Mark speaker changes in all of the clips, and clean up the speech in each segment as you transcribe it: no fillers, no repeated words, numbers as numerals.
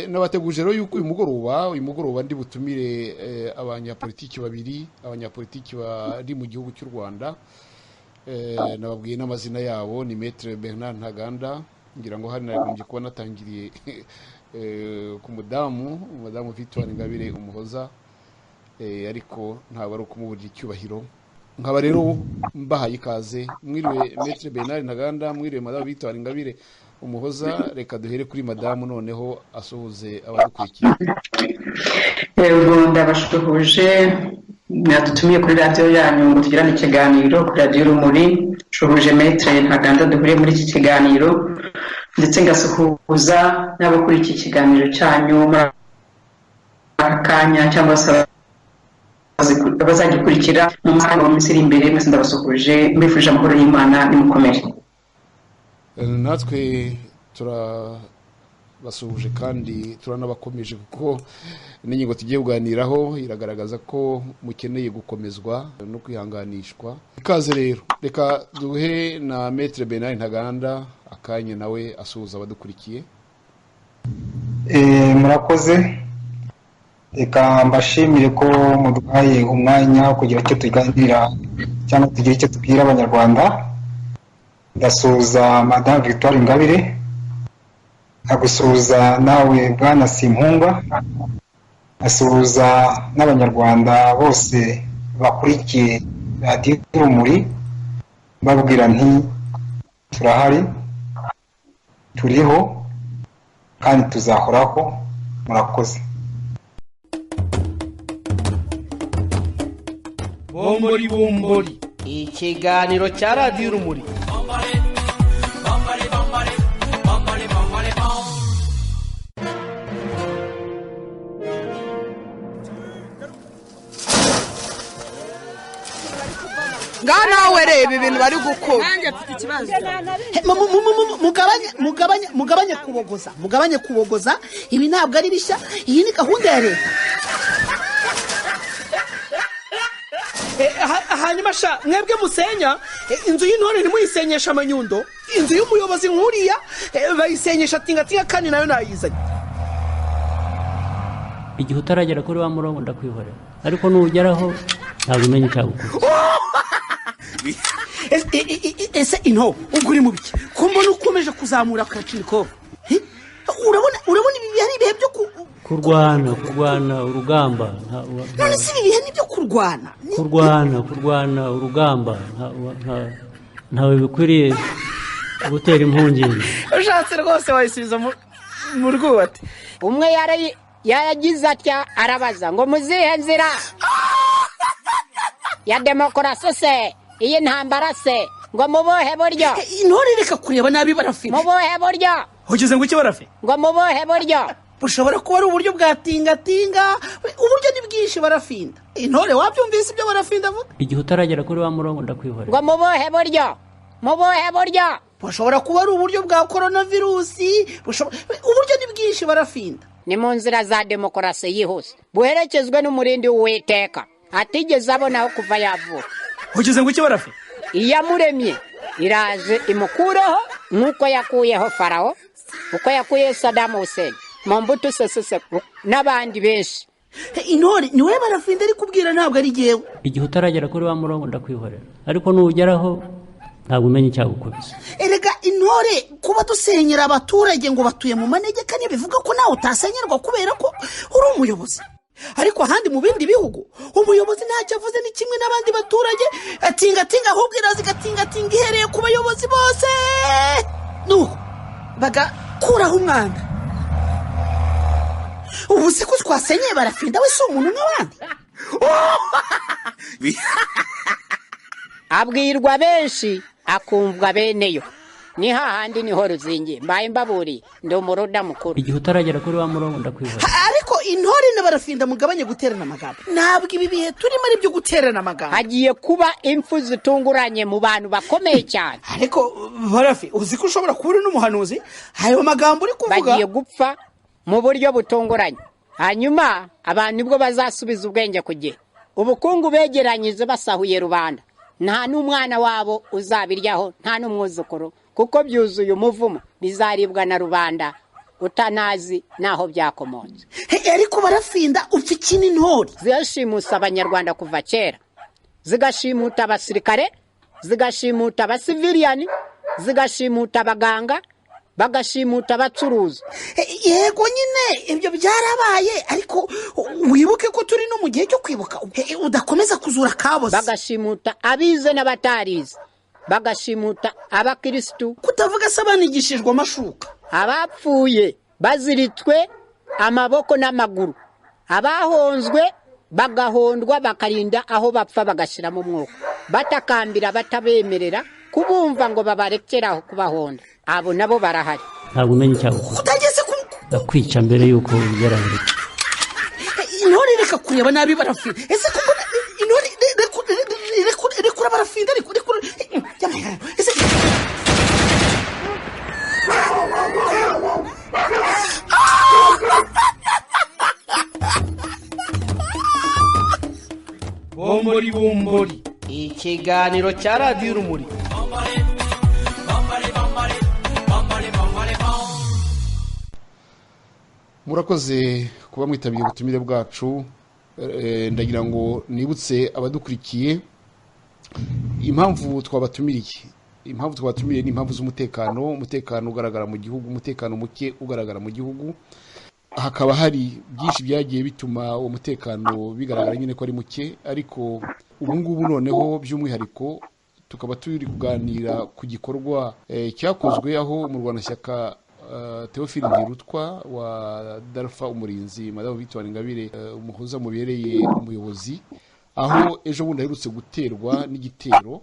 Speaker 1: Nabateguje rero yuko uyu mugoroba ndi butumire abanyapolitiki babiri, abanyapolitiki bari mu gihugu cy'u Rwanda. Nababwiye n'amazina yabo, ni Maître Bernard Ntaganda, ngira ngo hari nagombye kuba natangiriye ku mudamu Victoire Ingabire Umuhoza, ariko ntabwo ari ukumuburira icyubahiro. Nkaba rero mbahaye ikaze. Mwiriwe Maître Bernard Ntaganda, mwiriwe Madame Victoire Ingabire Umuhoza. Reka duhere kuri madamu noneho asuhuze abadukurikiye.
Speaker 2: Yego, ndabashuhuje, mwadutumiye kuri radio yanyu ngo tugirane ikiganiro kuri Radio Rumuri. Shuhuje Maître Ntaganda duhure muri iki kiganiro, ndetse ngasuhuza n'abakuri iki kiganiro cyanyu muri akanya cyangwa se bazagikurikira mu mwanya w'Misiri imbere. Mwese ndabasuhuje, mbifurije amahoro y'Imana nimukomere.
Speaker 1: Natwe turabasuhuje kandi turanabakomeje, kuko n'ingingo tugiye kuganiraho iragaragaza ko mukeneye gukomezwa no kwihanganishwa. Ikaze rero, reka duhe na Maître Bernard Ntaganda akanya nawe asuhuza abadukurikiye.
Speaker 3: Murakoze. Reka mbashimire ko muduhaye umwanya kugira icyo tuganira cyangwa tugira icyo tubwira abanyarwanda. Ndasuhuza Madame Victoire Ingabire, agusuhuza nawe Bwana Simpungwa, asuhuza n'abanyarwanda bose bakurikiye Radio Rumuri, babwira nti turahari, turiho kandi tuzahoraho. Murakoze.
Speaker 4: Bombori, ikiganiro cya Radio Rumuri.
Speaker 5: Ngana werebe ibintu bari gukora. Mugabanye kubogoza. Ibi ntabwo ari bishya, iyi ni gahunda ya leta.
Speaker 4: Hanyuma sha mwebwe musenya inzu y'intore ntimuyisenyesha amanyundo, inzu y'umuyobozi nkuriya bayisenyesha tingatinga kandi nayo nayizanye.
Speaker 6: Igihe utaragera kuri wa murongo ndakwihorera, ariko nugeraho ntabwo umenya icyagukora.
Speaker 5: Ese into uguri mu biki ko mbona ukomeje kuzamura Kalashnikov? urabona ibi ari ibihe byo
Speaker 6: kurwana urugamba.
Speaker 5: None si ibihe nibyo kurwana
Speaker 6: urugamba ntawe bikwiriye gutera impungenge.
Speaker 4: Ushatse rwose wayisubiza mu rwubati.
Speaker 7: Umwe yagize atya arabaza ngo muzihe nzira ya demokarasi se, iyi ntambara se, ngo mubohe buryo.
Speaker 5: Intore reka kureba nabi barafi.
Speaker 7: Mubohe buryo.
Speaker 4: Ugize ngo iki barafi?
Speaker 7: Ngo mubohe buryo.
Speaker 5: Bushobora kuba ari uburyo bwa tingatinga, uburyo ni bwinshi barafinda. Intore wabyumvise ibyo barafinda vuga?
Speaker 6: Igihe utaragera kuri wa murongo ndakwihorera.
Speaker 7: Ngo mubohe buryo.
Speaker 5: Bushobora kuba ari uburyo bwa coronavirusi, uburyo ni bwinshi barafinda.
Speaker 7: Ni mu nzira za demokarasi yihuse, buherekezwe n'umurindi w'Uwiteka atigeze abonaho kuva yavuka.
Speaker 4: Ugize ngo iki barafi?
Speaker 7: Iyamuremye iraje imukureho nk'uko yakuyeho Farawo, uko yakuye Saddam Hussein, Mobutu Sese Seko n'abandi benshi.
Speaker 5: Intore niwe barafinda ari kubwira, ntabwo ari jewe.
Speaker 6: Igihe utaragera kuri wa murongo ndakwihorera, ariko nugeraho ntabwo umenya icyagukubise.
Speaker 5: Erega intore kuba dusenyera abaturage ngo batuye mu manegeka ntibivuga ko nawe utasenyerwa kubera ko uri umuyobozi. Ariko ahandi mu bindi bihugu umuyobozi ntacyo avuze ni kimwe n'abandi baturage, atingatinga ahubwo irazi gatingatinga ihereye ku bayobozi bose, nuko bagakuraho umwanda. Ubu se ko twasenyeye barafinda we si umuntu nk'abandi?
Speaker 7: Abwirwa benshi akumvwa beneyo, ni hahandi niho ruzingiye. Mbaye mbaburi ndi umuruda mukuru.
Speaker 6: Igihe utaragera kuri wa murongo ndakwihorera.
Speaker 5: Ariko intore n'abarafinda mugabanye guterana amagambo. Ntabwo ibi bihe turimo ari byo guterana amagambo.
Speaker 7: Hagiye kuba impfu zitunguranye mu bantu bakomeye cyane.
Speaker 5: Ariko barafi uzi ko ushobora kuba uri n'umuhanuzi, ayo magambo uri kuvuga
Speaker 7: bagiye gupfa mu buryo butunguranye, hanyuma abantu nibwo bazasubiza ubwenge ku gihe. Ubukungu begeranyije basahuye rubanda, nta n'umwana wabo uzabiryaho, nta n'umwuzukuru, kuko byuzuye umuvumo, bizaribwa na rubanda utanazi naho byakomotse.
Speaker 5: Ariko barafinda upfa iki n'intore
Speaker 7: Zirashimusa abanyarwanda kuva kera, zigashimuta abasirikare, zigashimuta abasiviliani, zigashimuta abaganga, bagashimuta abacuruzi.
Speaker 5: Yego nyine ibyo byarabaye, ariko wibuke ko turi no mu gihe cyo kwibuka, udakomeza kuzura kaboze.
Speaker 7: Bagashimuta abize n'abatarize, bagashimuta abakristu,
Speaker 5: kutavuga se abanigishijwe amashuka,
Speaker 7: abapfuye baziritswe amaboko n'amaguru, abahonzwe bagahondwa bakarinda aho bapfa bagashira mu mwuka, batakambira batabemerera kubumva ngo babarekeraho kubahonda. Abo nabo barahari.
Speaker 6: Ntabwo umenye icyago
Speaker 5: utageze
Speaker 6: kwica mbere yuko ugerageza.
Speaker 5: Intore reka kureba nabi barafinda. Ese ko intore rekura barafinda, rekura ese
Speaker 4: bombori ikiganiro cya radiyo urumuri.
Speaker 1: Murakoze kuba mwitabiriye ubutumire bwacu. Ndagira ngo nibutse abadukurikiye impamvu twabatumiriye. Impamvu twabatumiriye ni impamvu z'umutekano, umutekano ugaragara mu gihugu, umutekano muke ugaragara mu gihugu. Hakaba hari byinshi byagiye bituma uwo mutekano bigaragara nyine ko ari muke, ariko ubu ngubu noneho by'umwihariko tukaba turi kuganira ku gikorwa cyakozwe aho mu Rwanashyaka Theophile Ntirutwa wa Dalpha Umurinzi, Madame Victoire Ingabire umuhuza mubereye umuyobozi, aho ejo bundi aherutse guterwa n'igitero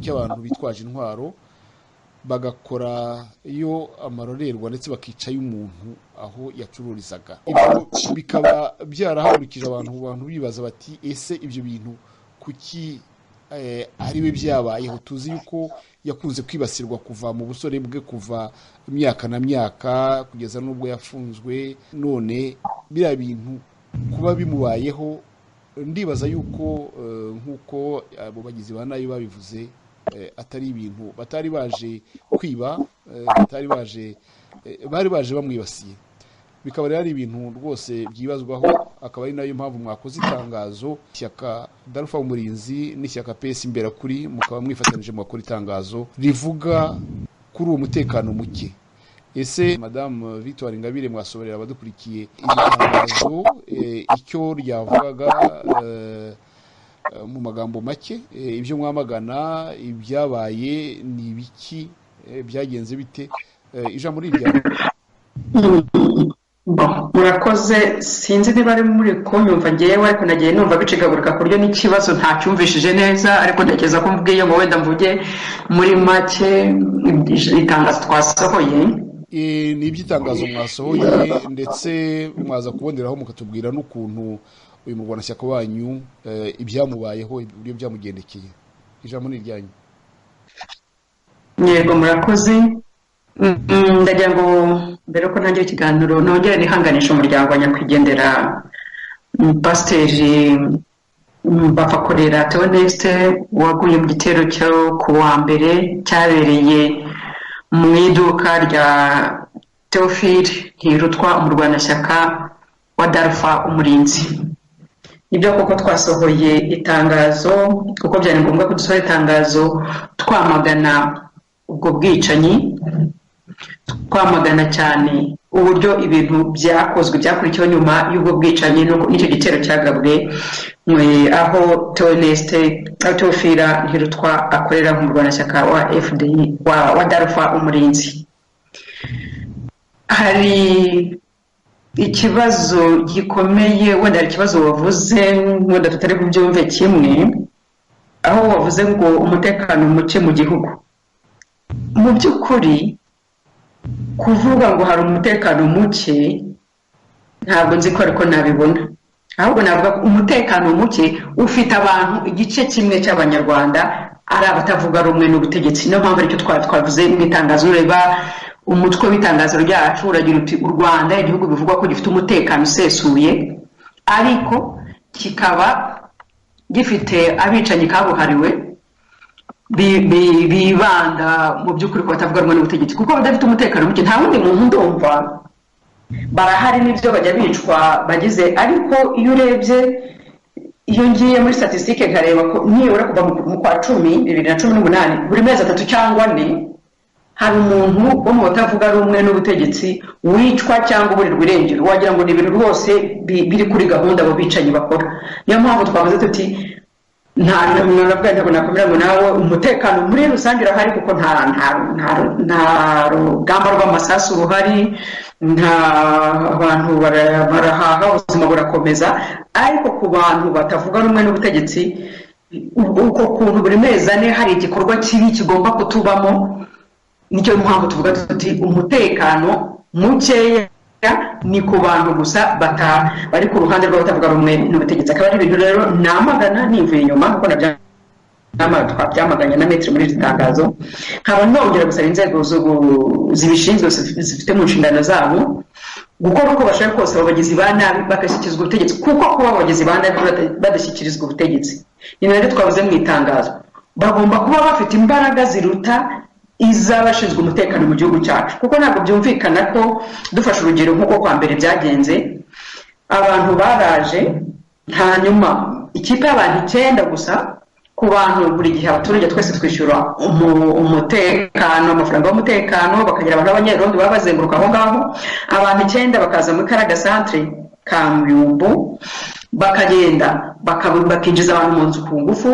Speaker 1: cy'abantu bitwaje intwaro bagakora iyo amarorerwa ndetse bakica y'umuntu aho yacururizaga. Ibyo bikaba byarahagurukije abantu bibaza bati ese ibyo bintu kuki ari we byabayeho? Tuzi yuko yakunze kwibasirwa kuva mu busore bwe, kuva imyaka na myaka kugeza n'ubwo yafunzwe. None biriya bintu kuba bimubayeho, ndibaza yuko nk'uko abo bagizi ba nabi babivuze, atari ibintu batari baje kwiba, bari baje bamwibasiye. Bikaba rero ari ibintu rwose byibazwaho, akaba ari nayo mpamvu mwakoze itangazo, ishyaka Dalpha Umurinzi n'ishyaka PS Imberakuri mukaba mwifatanije mu gukora itangazo rivuga kuri uwo mutekano muke. Ese Madame Victoire Ingabire mwasoborera abadukurikiye itangazo icyo ryavugaga mu magambo make, ibyo mwamagana, ibyabaye ni ibiki, byagenze bite? Ijambo rirya.
Speaker 2: Murakoze, sinzi niba ari muri kunyumva ngewe, ariko nagiye numva bicigagurika ku buryo n'ikibazo ntacyumvishije neza, ariko ndakeza ko mvugiye ngo wenda mvuge muri make itangazo twasohoye.
Speaker 1: Ni iby'itangazo mwasohoye, ndetse mwaza kuboneraho mukatubwira n'ukuntu uyu murwanashyaka wanyu ibyamubayeho, ibyo byamugendekeye. Ijambo ni iryanyu.
Speaker 2: Yego murakoze. Ndagira ngo mbere ko ntangira ikiganiro nongere nihanganisha umuryango wa nyakwigendera Pasiteri Bapfakorera Theoneste waguye mu gitero cyo ku wa mbere cyabereye mu iduka rya Theophile Ntirutwa umurwanashyaka wa Dalpha Umurinzi. Nibyo koko twasohoye itangazo, kuko byari ngombwa ko dusohora itangazo twamagana ubwo bwicanyi, twamagana cyane uburyo ibintu byakozwe byakurikiyeho nyuma y'ubwo bwicanyi n'icyo gitero cyagabwe aho Theophile Ntirutwa akorera mu Rwanashyaka wa FDI wa Dalpha Umurinzi. Hari ikibazo gikomeye, wenda hari ikibazo wavuze wenda tutari kubyumve kimwe, aho wavuze ngo umutekano muke mu gihugu. Mu by'ukuri kuvuga ngo hari umutekano muke ntabwo nzi ko ariko nabibona, ahubwo navuga umutekano muke ufite abantu igice kimwe cy'abanyarwanda ari abatavuga rumwe n'ubutegetsi. Niyo mpamvu aricyo twavuze mu itangazo. Ureba umutwe w'itangazo ryacu uragira uti u Rwanda igihugu bivugwa ko gifite umutekano usesuye, ariko kikaba gifite abicanyi kabuhariwe bibanda mu by'ukuri ko batavuga rumwe n'ubutegetsi kuko badafite umutekano muke nta wundi muntu ndumva barahari n'ibyo bajya bicwa bagize ariko iyo urebye iyo ngiye muri statistique nkareba ko nibura kuva mu kwa 2018 buri mezi 3 cyangwa 4 hari umuntu wo mu batavuga rumwe n'ubutegetsi wicwa cyangwa uburirwa irengero wagira ngo ni ibintu rwose biri kuri gahunda abo bicanyi bakora niyo mpamvu twavuze tuti nta nakomera ngo nawe umutekano muri rusange urahari kuko nta rugamba rw'amasasu ruhari nta abantu barahaha ubuzima burakomeza ariko ku bantu batavuga rumwe n'ubutegetsi uko kuntu buri mezi ane hari igikorwa kibi kigomba kutubamo nicyo mpamvu tuvuga tuti umutekano mukeya ni ku bantu gusa bari ku ruhande rw'abatavuga rumwe n'ubutegetsi akaba ari ibintu rero namagana nivuye inyuma kuko twabyamaganye na metero muri iri tangazo nkaba nongera gusaba inzego zibishinzwe zifite mu nshingano zabo gukora uko bashaka kose abagizi ba nabi bagashyikirizwa ubutegetsi kuko kuba abagizi ba nabi badashyikirizwa ubutegetsi ni nabyo twavuze mu itangazo bagomba kuba bafite imbaraga ziruta izabashinzwe umutekano mu gihugu cyacu kuko ntabwo byumvikana ko dufashe urugero nk'uko kwa mbere byagenze abantu baraje hanyuma ikipe y'abantu 9 gusa ku bantu buri gihe abaturage twese twishyura umutekano amafaranga y'umutekano bakagira abantu b'abanyerondo baba bazenguruka aho ngaho abantu 9 bakaza muri Karaga centre Kamyumbu bakagenda bakinjiza abantu mu nzu ku ngufu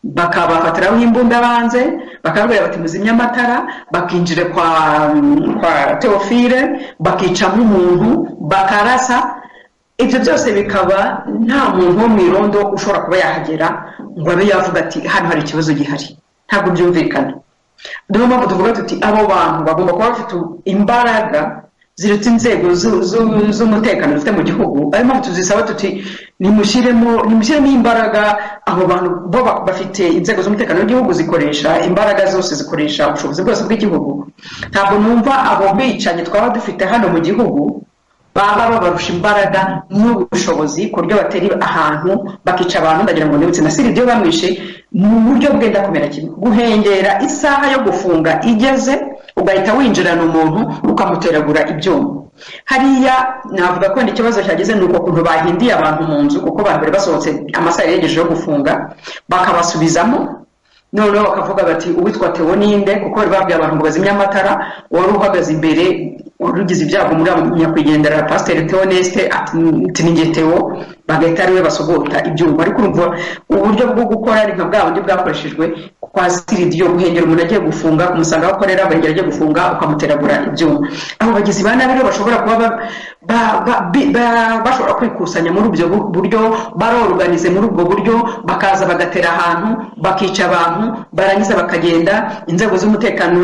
Speaker 2: bakabafatiraho imbunda banze bakabwira bati muzimya amatara bakinjire kwa Theophile bakicamo umuntu bakarasa ibyo byose bikaba nta muntu wo mu irondo ushobora kuba yahagera ngo abe yavuga ati hano hari ikibazo gihari ntabwo byumvikana niyo mpamvu tuvuga tuti abo bantu bagomba kuba bafite imbaraga zirutse inzego z'umutekano zifite mu gihugu ari mpamvu tuzisaba tuti nimushyiremo imbaraga abo bantu bo bafite inzego z'umutekano w'igihugu zikoresha imbaraga zose zikoresha ubushobozi bwose bw'igihugu ntabwo numva abo bicanyi twaba dufite hano mu gihugu baba babarusha imbaraga n'ubushobozi ku buryo batera ahantu bakica abantu ndagira ngo nibutse na Siridiyo bamwishe mu buryo bwenda kumera kimwe guhengera isaha yo gufunga igeze ugahita winjirana umuntu ukamuteragura ibyuma hariya navuga ko ikibazo cyageze nuko kuntu bahindiye abantu mu nzu kuko bambere basohotse amasaha yegeje yo gufunga bakabasubizamo noneho bakavuga bati uwitwa Theo ninde kuko bari babwiye abantu ngo bazimye amatara wari uhagaze imbere warugize ibyago muri nyakwigendera Pasteur Theoneste ati ninge Theo bagahita ariwe basogota ibyuma ariko urumva uburyo bwo gukora ari nka bwa bundi bwakoreshejwe kwa Siridiyo guhengera umuntu agiye gufunga umusanga bakorera bahengera agiye gufunga ukamuteragura ibyuma abo bagizi ba nabi bashobora kuba bashobora kwikusanya muri ubyo buryo barorganize muri ubwo buryo bakaza bagatera ahantu bakica abantu barangiza bakagenda inzego z'umutekano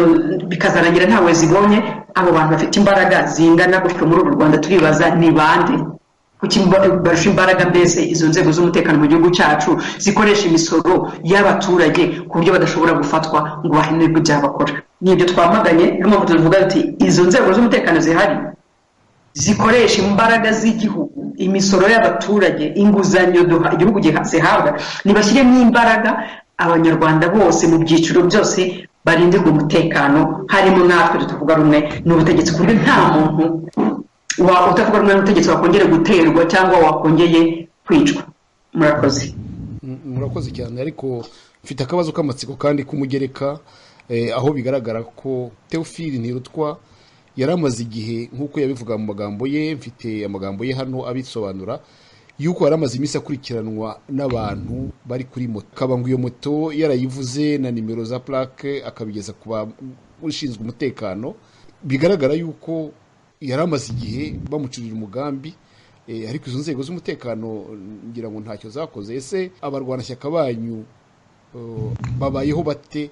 Speaker 2: bikazarangira ntawe zibonye abo bantu bafite imbaraga zingana gutyo muri uru Rwanda turibaza ni bande kuki barusha imbaraga mbese izo nzego z'umutekano mu gihugu cyacu zikoresha imisoro y'abaturage ku buryo badashobora gufatwa ngo bahenebwe byabakora nibyo twamaganye n'umuntu tuvuga ati izo nzego z'umutekano zihari zikoresha imbaraga z'igihugu imisoro y'abaturage inguzanyo igihugu zihabwa nibashyiremo imbaraga abanyarwanda bose mu byiciro byose barindirwa umutekano harimo natwe tutavuga rumwe n'ubutegetsi ku buryo nta muntu utavuga rumwe n'ubutegetsi wakongera guterwa cyangwa wakongeye kwicwa
Speaker 1: murakoze cyane ariko mfite akabazo k'amatsiko kandi kumugereka aho bigaragara ko Theophile Ntirutwa yari amaze igihe nk'uko yabivuga mu magambo ye mfite amagambo ye hano abisobanura yuko yari amaze iminsi akurikiranwa n'abantu bari kuri moto akaba ngo iyo moto yarayivuze na nimero za plaque akabigeza ku bashinzwe umutekano bigaragara yuko yari amaze igihe bamucurira umugambi ariko izo nzego z'umutekano ngira ngo ntacyo zakoze ese abarwanashyaka banyu babayeho bate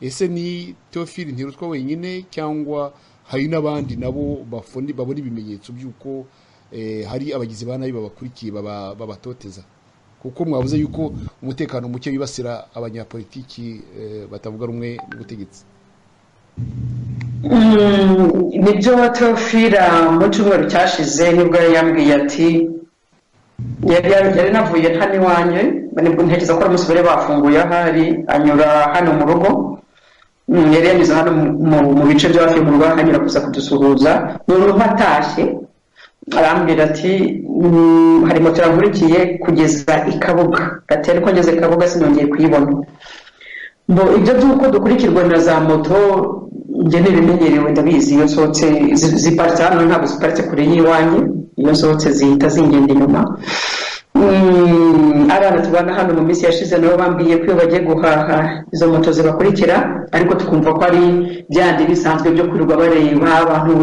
Speaker 1: ese ni Theophile Ntirutwa wenyine cyangwa hari n'abandi nabo babona ibimenyetso by'uko hari abagizi ba nabi babakurikiye babatoteza kuko mwavuze yuko umutekano muke wibasira abanyapolitiki batavuga rumwe n'ubutegetsi
Speaker 2: nibyo Theophile mu cyumweru cyashize nibwo yambwiye ati yari navuye hano iwanjye nibwo ntekereza ko aramusubire bafunguye ahari anyura hano mu rugo yari yanyuze hano mu bice byo hafi mu rugo anyura kuza kudusuhuza noneho atashye arambwira ati hari moto yankurikiye kugeza i Kabuga ati ariko ngeze i Kabuga sinongeye kuyibona ngo ibyo by'uko dukurikirwa na za moto njye ntibimenyerewe ndabizi iyo nsohotse ziparitse hano ntabwo ziparitse kure y'iwanjye iyo nsohotse zihita zingenda inyuma abana tubana hano mu minsi yashize nabo bambwiye ko iyo bagiye guhaha izo moto zibakurikira ariko tukumva ko ari byandi bisanzwe byo kwirirwa bareba abantu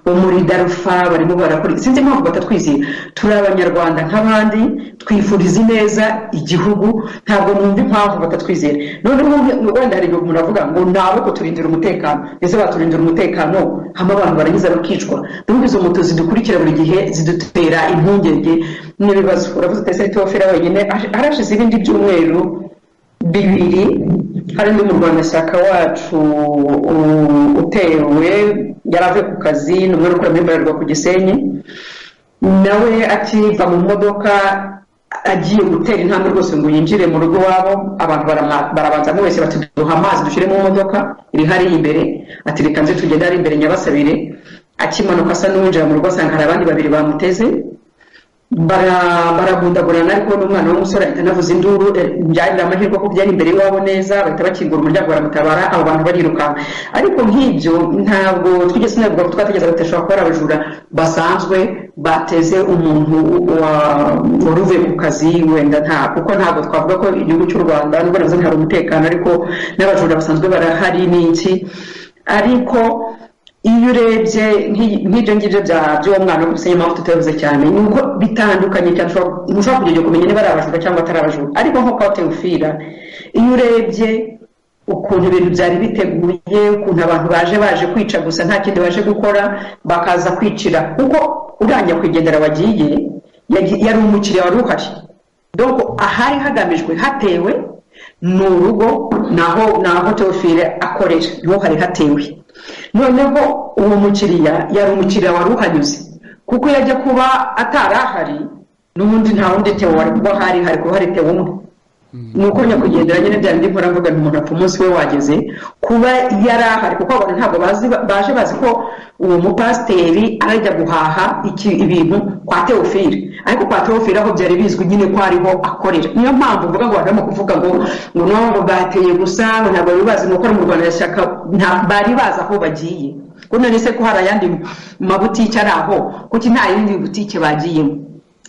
Speaker 2: bo muri Darufa barimo barakora sinzi impamvu batatwizera turi abanyarwanda nk'abandi twifuriza neza igihugu ntabwo numva impamvu batatwizera noneho wenda hari umuntu avuga ngo nawe ko turindira umutekano ese baturindira umutekano hama abantu barangiza bakicwa ndumva izo moto zidukurikira buri gihe zidutera impungenge n'ibibazo uravuze ati Teofila wenyine harashize ibindi byumweru bibiri hari undi murwanashyaka wacu utewe yaravuye ku kazi n'umwe ukora muri Bralirwa ku Gisenyi nawe akiva mu modoka agiye gutera intambwe rwose ngo yinjire mu rugo wabo abantu barabanza wese bati duha amazi dushyire mu modoka iri hari imbere ati reka nze tugende ari imbere Nyabasabire akimanuka asa n'uwinjira mu rugo asanga hari abandi babiri bamuteze baragundagurana ariko n'umwana w'umusore ahita anavuza induru byari amahirwe ko byari imbere y'iwabo neza bahita bakingura umuryango baramutabara abo bantu barirukanka ariko nk'ibyo ntabwo twigeze tunavuga ko twategereza batashobora kuba ari abajura basanzwe bateze umuntu wari uvuye ku kazi wenda kuko ntabwo twavuga ko igihugu cy'u Rwanda nubwo nazo hari umutekano ariko n'abajura basanzwe barahari n'iki ariko iyo urebye nk'ibyo ngibyo by'uwo mwana wo Gisenyi mpamvu tutabivuze cyane ni uko bitandukanye cyane ntushobora kugenda kumenya niba ari abajura cyangwa atari abajura ariko nko kwa Teofila iyo urebye ukuntu ibintu byari biteguye ukuntu abantu baje kwica gusa nta kindi baje gukora bakaza kwicira kuko uranya kwigendera wagiye yari umukiriya wari uhari donc ahari hagamijwe hatewe ni urugo naho Teofila akorera niho hari hatewe noneho uwo mukiriya yari umukiriya wari uhanyuze kuko yajya kuba atarahari n'ubundi nta wundi Theo wari kuba hari kuba hari Theo umwe nuko nyakwigendera nyine byari ndi nkora mvuga umuntu apfa umunsi we wageze kuba yarahari kuko abantu ntabwo bazi ko uwo mupasiteri arajya guhaha ibintu kwa Teofila ariko kwa Teofila aho byari bizwi nyine ko ariho akorera niyo mpamvu mvuga ngo barimo kuvuga ngo nabo bateye gusa ntabwo bari bazi nuko mu Rwanda yashaka bari bazi aho bagiye kuko nise ko hari ayandi mabutike ari aho kuki nta yindi butike bagiyemo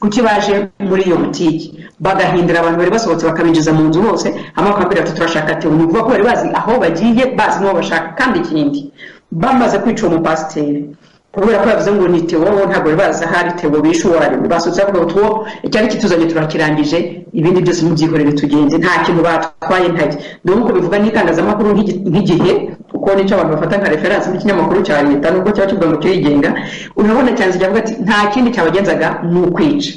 Speaker 2: kuki baje muri iyo butike bagahindura abantu bari basohotse bakabinjiza mu nzu hose hama bakabwira ati turashaka Theo ni ukuvuga ko bari bazi aho bagiye bazi n'uwo bashaka kandi ikindi bamaze kwica umupasiteri kubera ko yavuze ngo ni Theo ntabwo bari bazi ahari Theo bishe uwo ari basutse bavuga ngo tuwo icyari kituzanye turakirangije ibindi byose mubyihorere tugenze nta kintu batwaye ntaje donc bivuga n'itangazamakuru nk'igihe kuko nicyo abantu bafata nka reference mu kinyamakuru cya leta nubwo cyaba kivuga ngo kirigenga urabona cyane kivuga ati nta kindi cyabagenzaga ni ukwica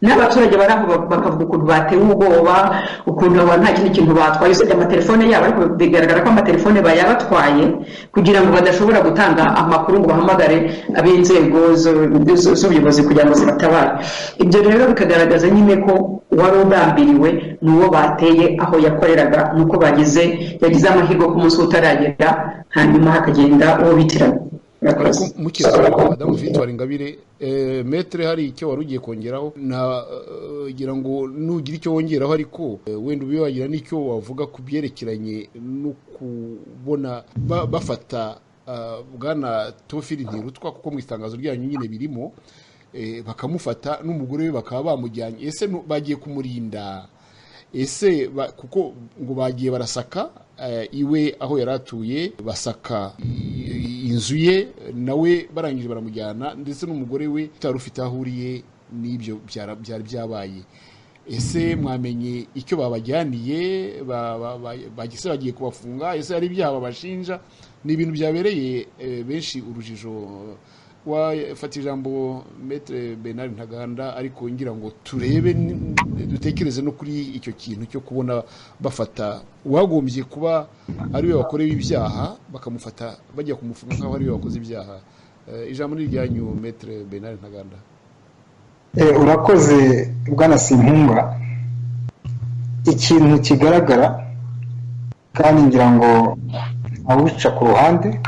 Speaker 2: n'abaturage baraho bakavuga ukuntu batewe ubwoba ukuntu nta kindi kintu batwaye usibye amatelefone yabo ariko bigaragara ko amatelefone bayabatwaye kugira ngo badashobora gutanga amakuru ngo bahamagare ab'inzego z'ubuyobozi kugira ngo zibatabare ibyo rero bikagaragaza nyine ko wari ugambiriwe n'uwo bateye aho yakoreraga nuko yagize amahirwe ku munsi utaragera hanyuma hakagenda uwo bitirana
Speaker 1: mukirwa Madamu Victoire Ingabire metre hari icyo wari ugiye kongeraho nagira ngo nugira icyo wongeraho ariko wenda ubiye wagira n'icyo wavuga ku byerekeranye no kubona bafata bwana Teofila Ntirutwa kuko mu itangazo ryanyu nyine birimo bakamufata n'umugore we bakaba bamujyanye ese bagiye kumurinda ese kuko ngo bagiye barasaka iwe aho yaratuye basaka inzu ye nawe barangije baramujyana ndetse n'umugore we utari ufite aho ahuriye n'ibyo byari byabaye ese mwamenye icyo babajyaniye bagise bagiye kubafunga ese ari ibyaha babashinja ni ibintu byabereye benshi urujijo wafata ijambo Maître Bernard Ntaganda ariko ngira ngo turebe dutekereze no kuri icyo kintu cyo kubona bafata uwagombye kuba ari we wakorewe ibyaha bakamufata bajya kumufunga nk'aho ari we wakoze ibyaha ijambo ni ryanyu Maître Bernard Ntaganda.
Speaker 3: urakoze bwana Simpunga. Ikintu kigaragara kandi ngira ngo awica ku ruhande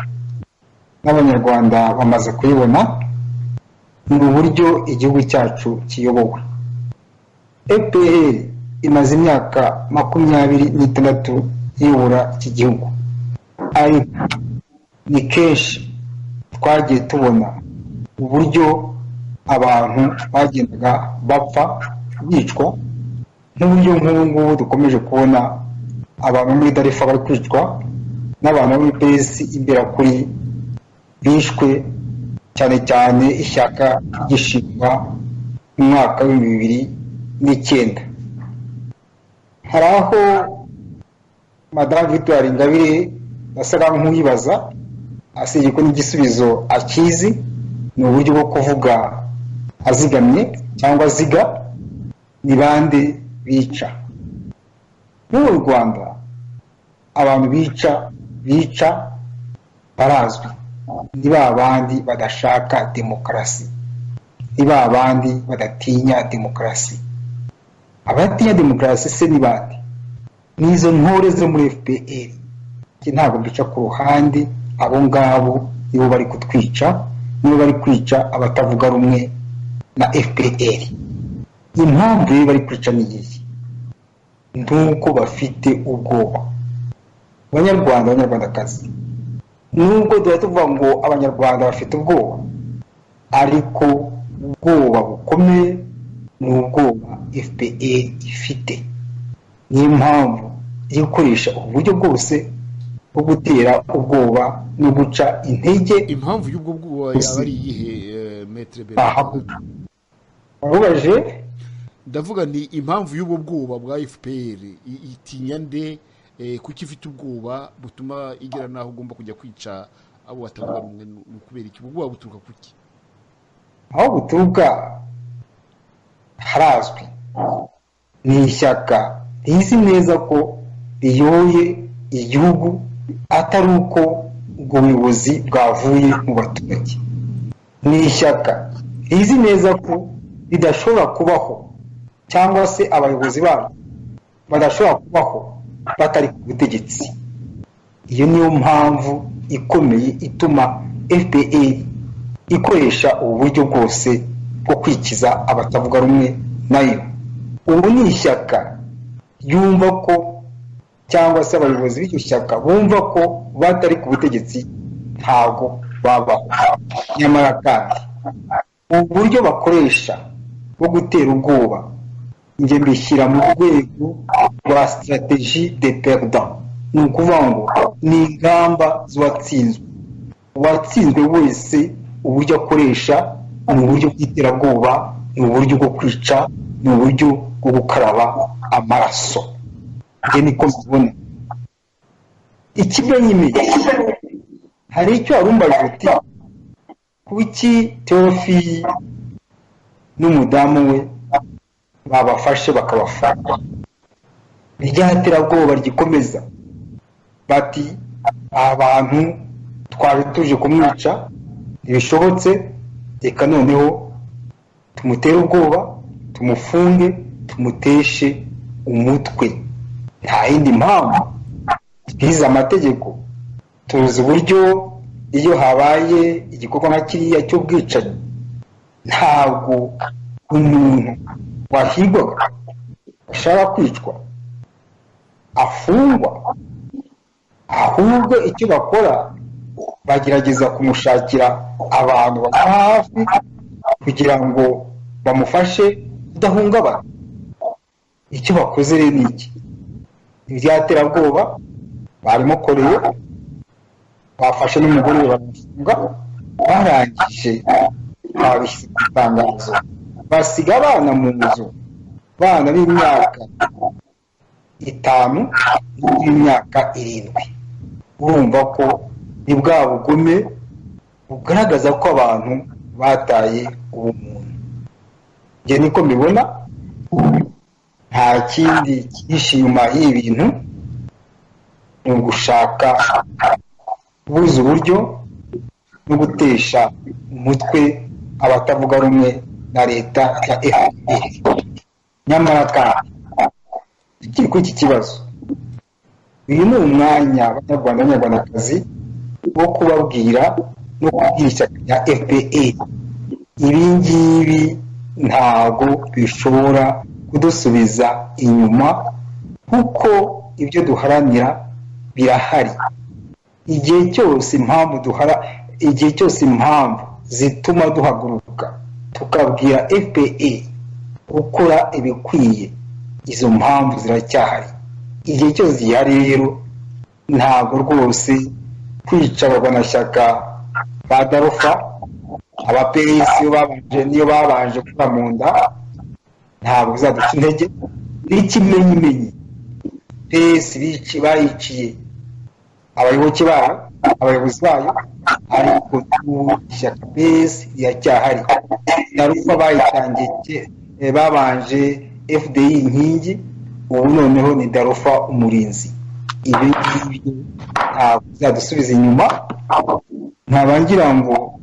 Speaker 3: n'abanyarwanda bamaze kuyibona ni uburyo igihugu cyacu kiyobowe. FPR imaze imyaka 26 iyobora iki gihugu, ariko ni kenshi twagiye tubona uburyo abantu bagendaga bapfa bicwa, n'uburyo nk'ubu ngubu dukomeje kubona abantu muri Darifa bari kwicwa n'abantu muri PS imbera kuri bishwe, cyane cyane ishyaka gishingwa mu mwaka wa 2009. Hari aho Madame Victoire Ingabire yasaga nk'uyibaza, asibye ko n'igisubizo akizi, ni uburyo bwo kuvuga azigamye cyangwa ziga ni bande bica. Mu Rwanda abantu bica barazwi, ni ba bandi badashaka demokarasi, ni ba bandi badatinya demokarasi. Abatinya demokarasi se ni bande? Nizo ntore zo muri FPR. Ntabwo bica ku ruhande, abo ngabo nibo bari kutwica, nibo bari kwica abatavuga rumwe na FPR. Impamvu bari kwica ni iki? Nduko bafite ubwoba. Abanyarwandakazi, nubwo tuvuga ngo abanyarwanda bafite ubwoba, ariko ubwoba bukomeye ni ubwoba FPR ifite. Niyo mpamvu iri gukoresha uburyo bwose bwo gutera ubwoba no guca intege.
Speaker 1: Impamvu y'ubwo bwoba yaba ari iyihe, Maître Bernard?
Speaker 3: Warubaje?
Speaker 1: Ndavuga ni impamvu y'ubwo bwoba bwa FPR itinya nde, kuki ifite ubwoba butuma igera naho ugomba kujya kwica abo batavuga rumwe, kubera iki ubwoba buturuka kuki?
Speaker 3: Aho buturuka harazwi, ni ishyaka rizi neza ko riyoboye igihugu, atari uko ubwo buyobozi bwavuye mu baturage. Ni ishyaka rizi neza ko ridashobora kubaho, cyangwa se abayobozi babo badashobora kubaho batari ku butegetsi. Iyo niyo mpamvu ikomeye ituma FPR ikoresha ubu buryo bwose bwo kwikiza abatavuga rumwe nayo. Ubu ni ishyaka yumva ko, cyangwa se abayobozi b'icyo shyaka bumva ko batari ku butegetsi ntago babaho. Nyamara kandi ubu buryo bakoresha bwo gutera ubwoba njye mbishyira mu rwego rwa stratégie de perdant. Ni ukuvuga ngo ni ingamba z'uwatsinzwe. Uwatsinzwe wese uburyo akoresha ni uburyo bw'iterabwoba, ni uburyo bwo kwica, ni uburyo bwo gukaraba amaraso. Njye niko mbibona. Ikibyo nyine hari icyo warumbaje uti kuki Theophile n'umudamu we babafashe bakabafata. Ryaterabwoba rigikomeza bati abantu twari tuje kumwica ntibishobotse, reka noneho tumutere ubwoba, tumufunge, tumuteshe umutwe. Nta yindi mpamvu. Twize amategeko, tuzi uburyo iyo habaye igikorwa nka kiriya cy'ubwicanyi ntabwo umuntu wahigwaga ashaka kwicwa afungwa, ahubwo icyo bakora bagerageza kumushakira abantu bari hafi kugira ngo bamufashe kudahungabana. Icyo bakoze rero ni iki? Ibyaterabwoba barimukoreye, bafashe n'umugore we baramufunga, barangije babishyize ku itangazo, basiga abana mu nzu, abana b'imyaka 5 n'imyaka 7. Urumva ko ni bwa bugome bugaragaza ko abantu bataye ubumuntu. Njye niko mbibona, nta kindi kihishe inyuma y'ibintu, ni ugushaka kubuza uburyo no gutesha umutwe abatavuga rumwe na leta ya FPR. Nyamara kandi ikiri kuri iki kibazo, uyu ni umwanya abanyarwanda n'abanyarwandakazi wo kubabwira no kubwira ishyaka rya FPR, ibi ngibi ntabwo bishobora kudusubiza inyuma kuko ibyo duharanira birahari. Igihe cyose impamvu zituma duhaguruka tukabwira FPR gukora ibikwiye, izo mpamvu ziracyahari. Igihe cyose gihari rero ntabwo rwose kwica abarwanashyaka ba Darufa, aba-PS niyo babanje kuba mu nda, ntabwo bizaduca intege. N'ikimenyimenyi PS bayiciye abayobozi bayo, ariko ishyaka PS riracyahari. Darufa bayitangiye babanje FDI inkingi, ubu noneho ni Darufa umurinzi. Ibi ngibyo ntabwo bizadusubiza inyuma. Nkaba ngira ngo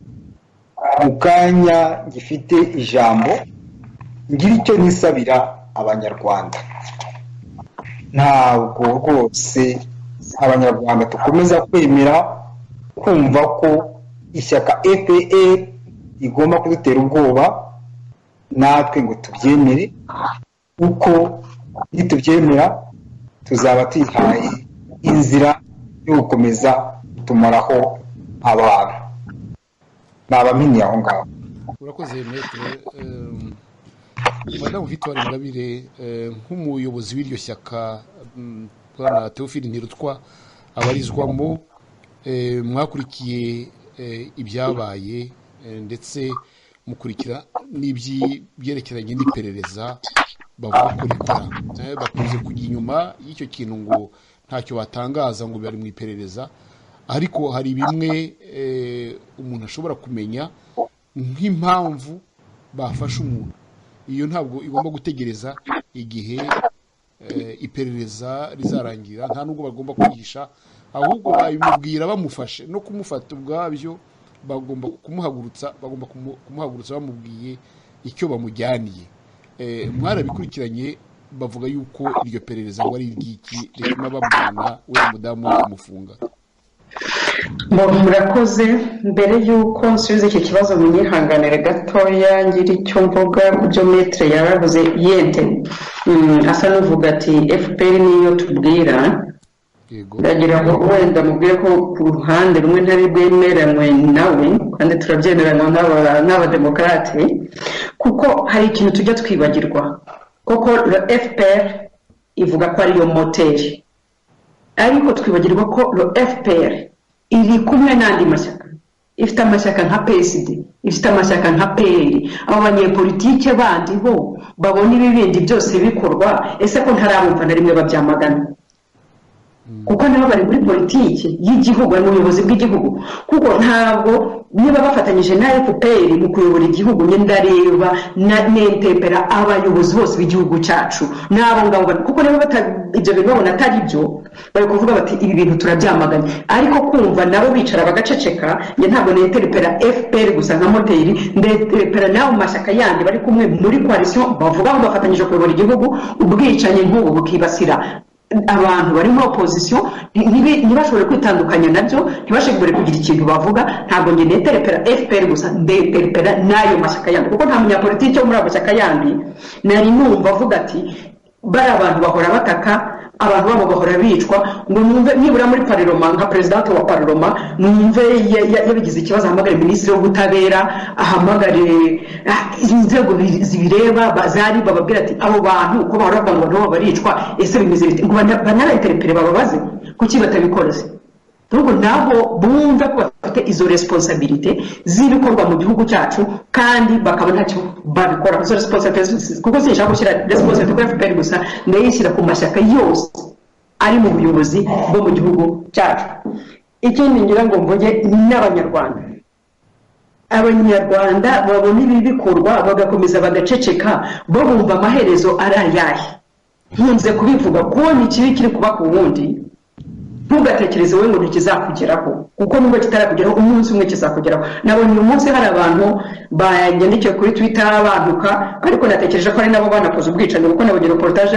Speaker 3: mu kanya gifite ijambo ngira icyo nisabira abanyarwanda. Ntabwo rwose abanyarwanda tukomeza kwemera kumva ko ishyaka FPR igomba kudutera ubwoba, natwe ngo tubyemere, kuko nitubyemera tuzaba twihaye inzira yo gukomeza tumaraho abantu. Nabaminiye aho ngaho.
Speaker 1: Urakoze Maître. Madamu Victoire Ingabire, nk'umuyobozi w'iryo shyaka Bwana Théophile Ntirutwa abarizwamo, mwakurikiye ibyabaye ndetse mukurikira n'ibyerekeranye n'iperereza bavuga ko rikora. Bakunze kujya inyuma y'icyo kintu ngo ntacyo batangaza ngo bari mu iperereza, ariko hari bimwe umuntu ashobora kumenya nk'impamvu bafashe umuntu. Iyo ntabwo igomba gutegereza igihe iperereza rizarangira, nta nubwo bagomba kwihisha, ahubwo babimubwira bamufashe. No kumufata ubwabyo bagomba kumuhagurutsa bamubwiye icyo bamujyaniye. Mwarabikurikiranye, bavuga yuko iryo perereza ngo ari iry'iki rituma bamujyana we mudamu kumufunga.
Speaker 2: Murakoze. Mbere y'uko nsubiza iki kibazo munyihanganire gatoya ngira icyo mvuga ku byo Maître yaravuze yende asa n'uvuga ati FPR niyo tubwira. Ndagira ngo wenda mubwire ko ku ruhande rumwe ntari bwemeranywe nawe, kandi turabyemeranywa n'abademokarate, kuko hari ikintu tujya twibagirwa. Koko FPR ivuga ko ariyo moteri, ariko twibagirwa ko FPR iri kumwe n'andi mashyaka. Ifite amashyaka nka PSD, ifite amashyaka nka PL. Abo banyepolitike bandi bo babona ibibindi byose bikorwa, ese ko ntarabumva na rimwe babyamagana? Kuko nabo bari muri politiki y'igihugu, bari mu buyobozi bw'igihugu. Kuko ntabwo niba bafatanyije na FPR mu kuyobora igihugu, ndareba n'entepera abayobozi bose b'igihugu cyacu n'abo ngabo, kuko niba ibyo bintu babona atari byo, bari kuvuga bati ibi bintu turabyamaganye. Ariko kumva nabo bicara bagaceceka, ntabwo n'entepera FPR gusa nka moteri, n'entepera n'abo mashyaka yandi bari kumwe muri coalition bavuga ngo bafatanyije kuyobora igihugu. Ubwicanyi nk'ubu bukibasira abantu bari muri opposition, ntibashobore kwitandukanya nabyo, ntibashobore kugira ikintu bavuga. Ntabwo njye neterepera FPR gusa, ndeterepera n'ayo mashyaka yandi, kuko nta munyapolitiki wo muri abo mashyaka yandi nari numva avuga ati bari abantu bahora bataka, abantu babo bahora bicwa, ngo numve nibura muri parlement nka president wa parlement numve yabigize ikibazo, ahamagare minisitiri w'ubutabera, ahamagare inzego zibireba bazari bababwira ati abo bantu ko bahora bavuga ngo nabo baricwa, ese bimeze bite, ngo banarainterpere bababaze kuki batabikora se. Nuko nabo bumva ko bafite izo responsabilité z'ibikorwa mu gihugu cyacu, kandi bakaba ntacyo babikora izo responsabilité, kuko sinshaka gushyira responsabilité kuri FPR gusa, ndayishyira ku mashyaka yose ari mu buyobozi bwo mu gihugu cyacu. Ikindi ngira ngo mvuge n'abanyarwanda, abanyarwanda babona ibi bikorwa bagakomeza bagaceceka, bo bumva amaherezo ari ayahe. Nkunze kubivuga ko ni ikibi kiri kuba ku wundi, ntugatekereze wowe ngo ntikizakugeraho kuko nubwo kitarakugeraho umunsi umwe kizakugeraho nabonye uyu munsi hari abantu bayandikiye kuri Twitter banduka ariko natekereje ko ari nabo banakoze ubwicanyi kuko nabonye reportage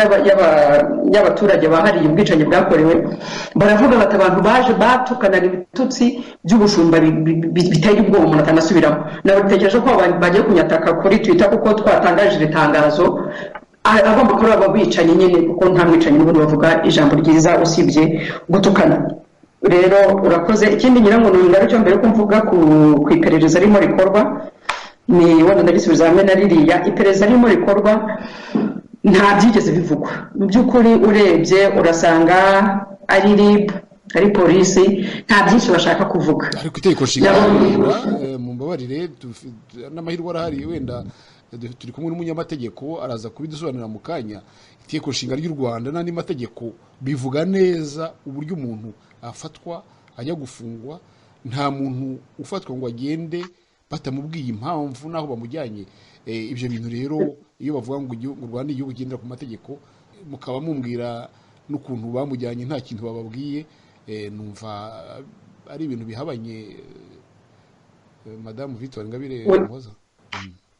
Speaker 2: y'abaturage bahariye ubwicanyi bwakorewe baravuga bati abantu baje batukana ibitutsi by'ubushumba biteye ubwoba umuntu atanasubiramo natekereje ko bagiye kunyataka kuri Twitter kuko twatangaje itangazo agomba kuba abicanyi nyine kuko nta mwicanyi n'ubundi bavuga ijambo ryiza usibye gutukana rero urakoze ikindi nyirango n'ingaro cyo mbere ko mvuga ku iperereza rimo rikorwa ni wenda ndabisubiza hamwe na ririya iperereza rimo rikorwa nta byigeze bivugwa mu by'ukuri urebye urasanga ari RIB ari polisi nta byinshi bashaka kuvuga
Speaker 1: ariko itegeko nshinga mu mbabarire n'amahirwe arahari wenda turi kumwe n'umunyamategeko araza kubidusobanurira mu kanya itegeko nshinga ry'u Rwanda n'andi mategeko bivuga neza uburyo umuntu afatwa ajya gufungwa nta muntu ufatwa ngo agende batamubwiye impamvu naho bamujyanye ibyo bintu rero iyo bavuga ngo u Rwanda igihugu kigendera ku mategeko mukaba mumbwira n'ukuntu bamujyanye nta kintu bababwiye numva ari ibintu bihabanye Madame Victoire Ingabire Umuhoza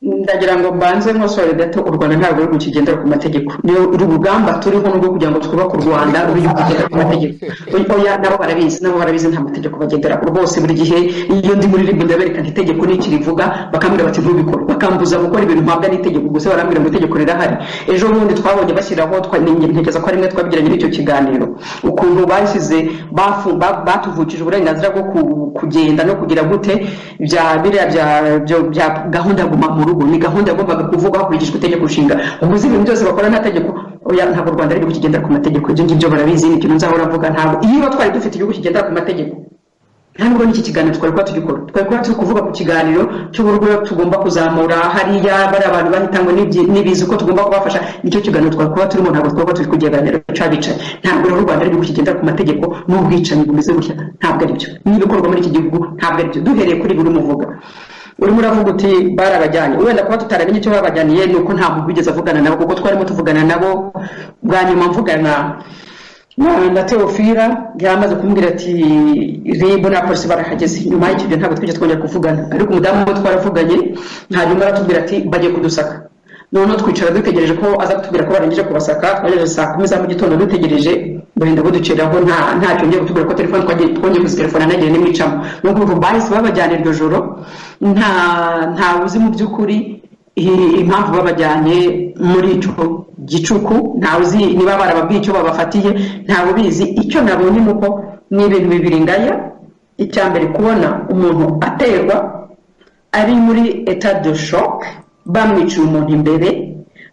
Speaker 2: ndagira ngo mbanze nkosore gato u Rwanda ntabwo ruri kukigendera ku mategeko niyo urugamba turiho n'ubwo kugira ngo twubake u Rwanda ruri kugendera ku mategeko oya nabo barabizi nta mategeko bagendera rwose buri gihe iyo ndi muri RIB ndabereka itegeko n'iki rivuga bakambwira bati ntubikora bakambuza gukora ibintu mpabwa n'itegeko gusa barambwira ngo itegeko rirahari ejo bundi twabonye bashyiraho ntekereza ko rimwe twabigiranye n'icyo kiganiro ukuntu bashyize batuvukije uburenganzira bwo kugenda no kugira gute bya gahunda guma mu rugo ni gahunda yagombaga kuvugwa hakurikijwe itegeko nshinga ubuzi ibintu byose bakora nta tegeko oya ntabwo u Rwanda riri kukigendera ku mategeko ibyo ngibyo barabizi ni ikintu nzahora mvuga ntabwo iyo twari dufite igihugu kigendera ku mategeko nta nubwo n'iki kiganiro twari kuba tugikora twari kuba turi kuvuga ku kiganiro cy'uburyo tugomba kuzamura hariya bari abantu bahitanywe n'ibizi uko tugomba kubafasha nicyo kiganiro twari kuba turimo ntabwo twaba turi kuganira cabicaye ntabwo rero u Rwanda riri kukigendera ku mategeko n'ubwicanyi bumeze gutya ntabwo ari byo n'ibikorwa muri iki gihugu ntabwo ari byo duhereye kuri buri muvuga urimo uravuga uti barabajyanye wenda kuba tutaramenye icyo babajyaniye ni uko nta muntu wigeze avugana nabo kuko twarimo tuvugana nabo bwa nyuma mvugana na Teofila yamaze kumubwira ati RIB na polisi barahageze nyuma y'icyo gihe ntabwo twigeze twongera kuvugana ariko umudamu we twaravuganye hanyuma aratubwira ati bagiye kudusaka noneho twicara dutegereje ko aza kutubwira ko barangije kubasaka twagejeje saa 10 za mu gitondo dutegereje burinda buduceraho nta cyongeye kutubwira ko telefone twongeye kuzitelefona nagiye n'imicamo nuko ubu bahise babajyana iryo joro nta uzi mu by'ukuri impamvu babajyanye muri icyo gicuku nta uzi niba barababwiye icyo babafatiye ntabwo bizi icyo nabonye nuko ni ibintu bibiri ngaya icya mbere kubona umuntu aterwa ari muri etat de choc bamwiciye umuntu imbere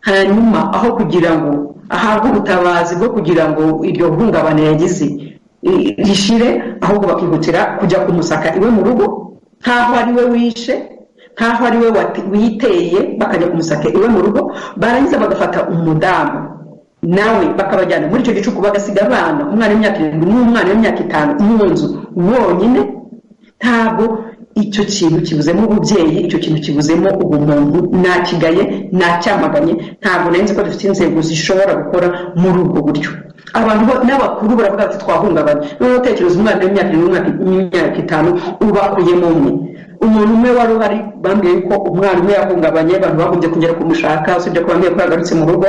Speaker 2: hanyuma aho kugira ngo ahabwe ubutabazi bwo kugira ngo iryo hungabane yagize rishire ahubwo bakihutira kujya kumusaka iwe mu rugo nkaho ari we wishe nkaho ari we witeye bakajya kumusaka iwe mu rugo barangiza bagafata umudamu nawe bakabajyana muri icyo gicuku bagasiga abana umwana w'imyaka 7 n'umwana w'imyaka 5 mu nzu wonyine ntabwo icyo kintu kibuzemo ububyeyi icyo kintu kibuzemo ubumuntu nakigaye nacyamaganye ntabwo nzi ko dufite inzego zishobora gukora muri ubwo buryo abantu n'abakuru baravuga ati twahungabanye noneho utekereza umwana w'imyaka 7 n'imyaka 5 ubakuyemo umwe umuntu umwe wari uhari bambwiye ko umwana umwe yahungabanye abantu bagombye kongera kumushaka usibye ko bambwiye ko yagarutse mu rugo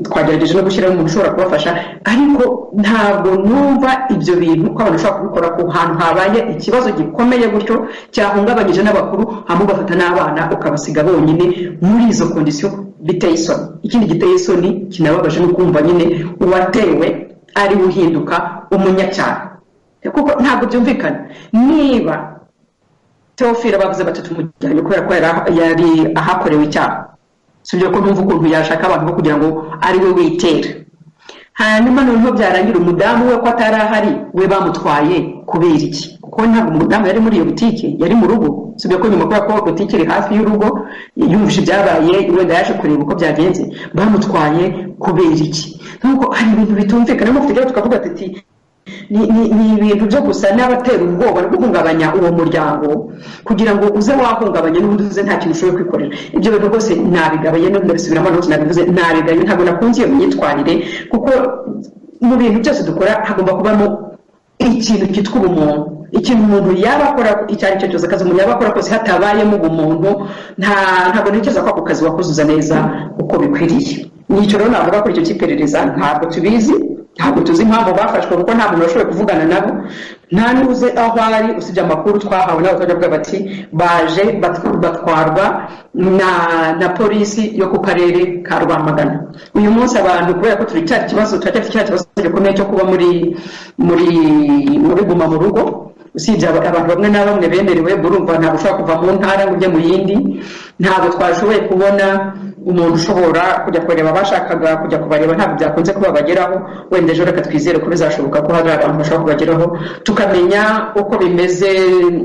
Speaker 2: twagerageje no gushyiraho umuntu ushobora kubafasha ariko ntabwo numva ibyo bintu ko abantu bashobora kubikora ku hantu habaye ikibazo gikomeye gutyo cyahungabanyije n'abakuru hamwe ugafata n'abana ukabasiga bonyine muri izo kondisiyo biteye isoni ikindi giteye isoni kinababaje no kumva nyine uwatewe ari uhinduka umunyacyaha kuko ntabwo byumvikana niba Teofila bavuze batatu mujyanye kubera ko yari ahakorewe icyaha sibyo ko numva ukuntu yashaka abantu bo kugira ngo ari we witera hanyuma noneho byarangira umudamu we ko atari ahari we bamutwaye kubera iki kuko ntabwo umudamu yari muri iyo butike yari mu rugo sibyo ko nyuma ko butike iri hafi y'urugo yumvise ibyabaye wenda yaje kureba uko byagenze bamutwaye kubera iki nuko hari ibintu bitumvikana mo tugira tukavuga ati ni ibintu byo gusa n'abatera ubwoba no guhungabanya uwo muryango kugira ngo uze wahungabanya n'ubundi uze nta kintu ushoboye kwikorera ibyo bintu rwose nabigabaye no ndabisubiramo no nabivuze nabigaye ntabwo nakunze iyo myitwarire kuko mu bintu byose dukora hagomba kubamo ikintu cyitwa ubumuntu, ikintu umuntu yaba akora icyo ari cyo cyose, akazi umuntu yaba akora kose hatabayemo ubumuntu, ntabwo ntekereza ko ako kazi wakuzuza neza uko bikwiriye. Nicyo rero navuga kuri icyo cy'iperereza, ntabwo tubizi, ntabwo tuzi impamvu bafashwe, kuko nta muntu washoboye kuvugana nabo, nta n'uze aho ari, usibye amakuru twahawe n'abaturage bavuga bati baje batwarwa na polisi yo ku karere ka Rwamagana. Uyu munsi abantu kubera ko turacyafite ikibazo gikomeye cyo kuba muri guma mu rugo, usibye abantu bamwe na bamwe bemerewe, burumva ntabwo ushobora kuva mu ntara ngo ujye mu yindi, ntabwo twashoboye kubona umuntu ushobora kujya kureba abashakaga kujya kubareba, ntabwo byakunze kuba bageraho. Wenda ejo reka twizere ko bizashoboka ko hari abantu bashobora kubageraho tukamenya uko bimeze.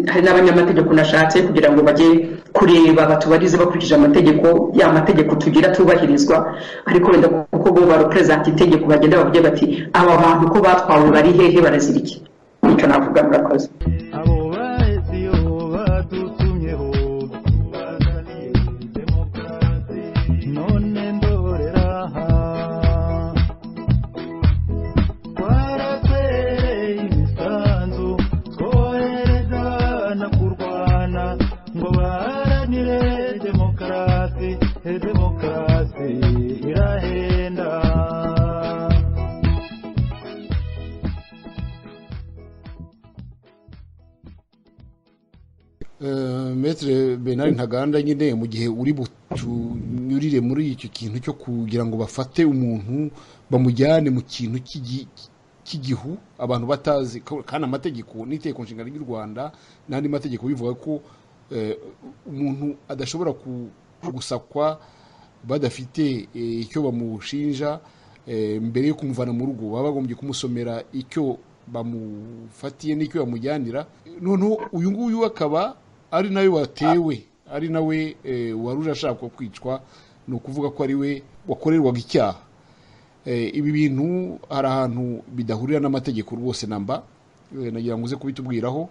Speaker 2: Hari n'abanyamategeko nashatse kugira ngo bajye kureba batubarize bakurikije amategeko, ya mategeko tugira tubahirizwa, ariko wenda kuko bo barepresenta itegeko bagenda bavuge bati aba bantu ko batwawe bari hehe, baraziriki. Nicyo navuga. Murakoze.
Speaker 1: Maître Bernard Ntaganda, nyine mu gihe uri butunyurire muri icyo kintu cyo kugira ngo bafate umuntu bamujyane mu kintu cy'igihu abantu batazi, kandi amategeko n'iteko nshinga ry'u Rwanda n'andi mategeko bivuga ko umuntu adashobora gusakwa badafite icyo bamushinja. Mbere yo kumuvana mu rugo baba bagombye kumusomera icyo bamufatiye n'icyo bamujyanira. Noneho uyu nguyu akaba ari nawe watewe, ari nawe wari urashaka kwicwa, ni ukuvuga ko ari we wakorerwaga icyaha. Ibi bintu hari ahantu bidahurira n'amategeko rwose namba, nagira ngo uze kubitubwiraho.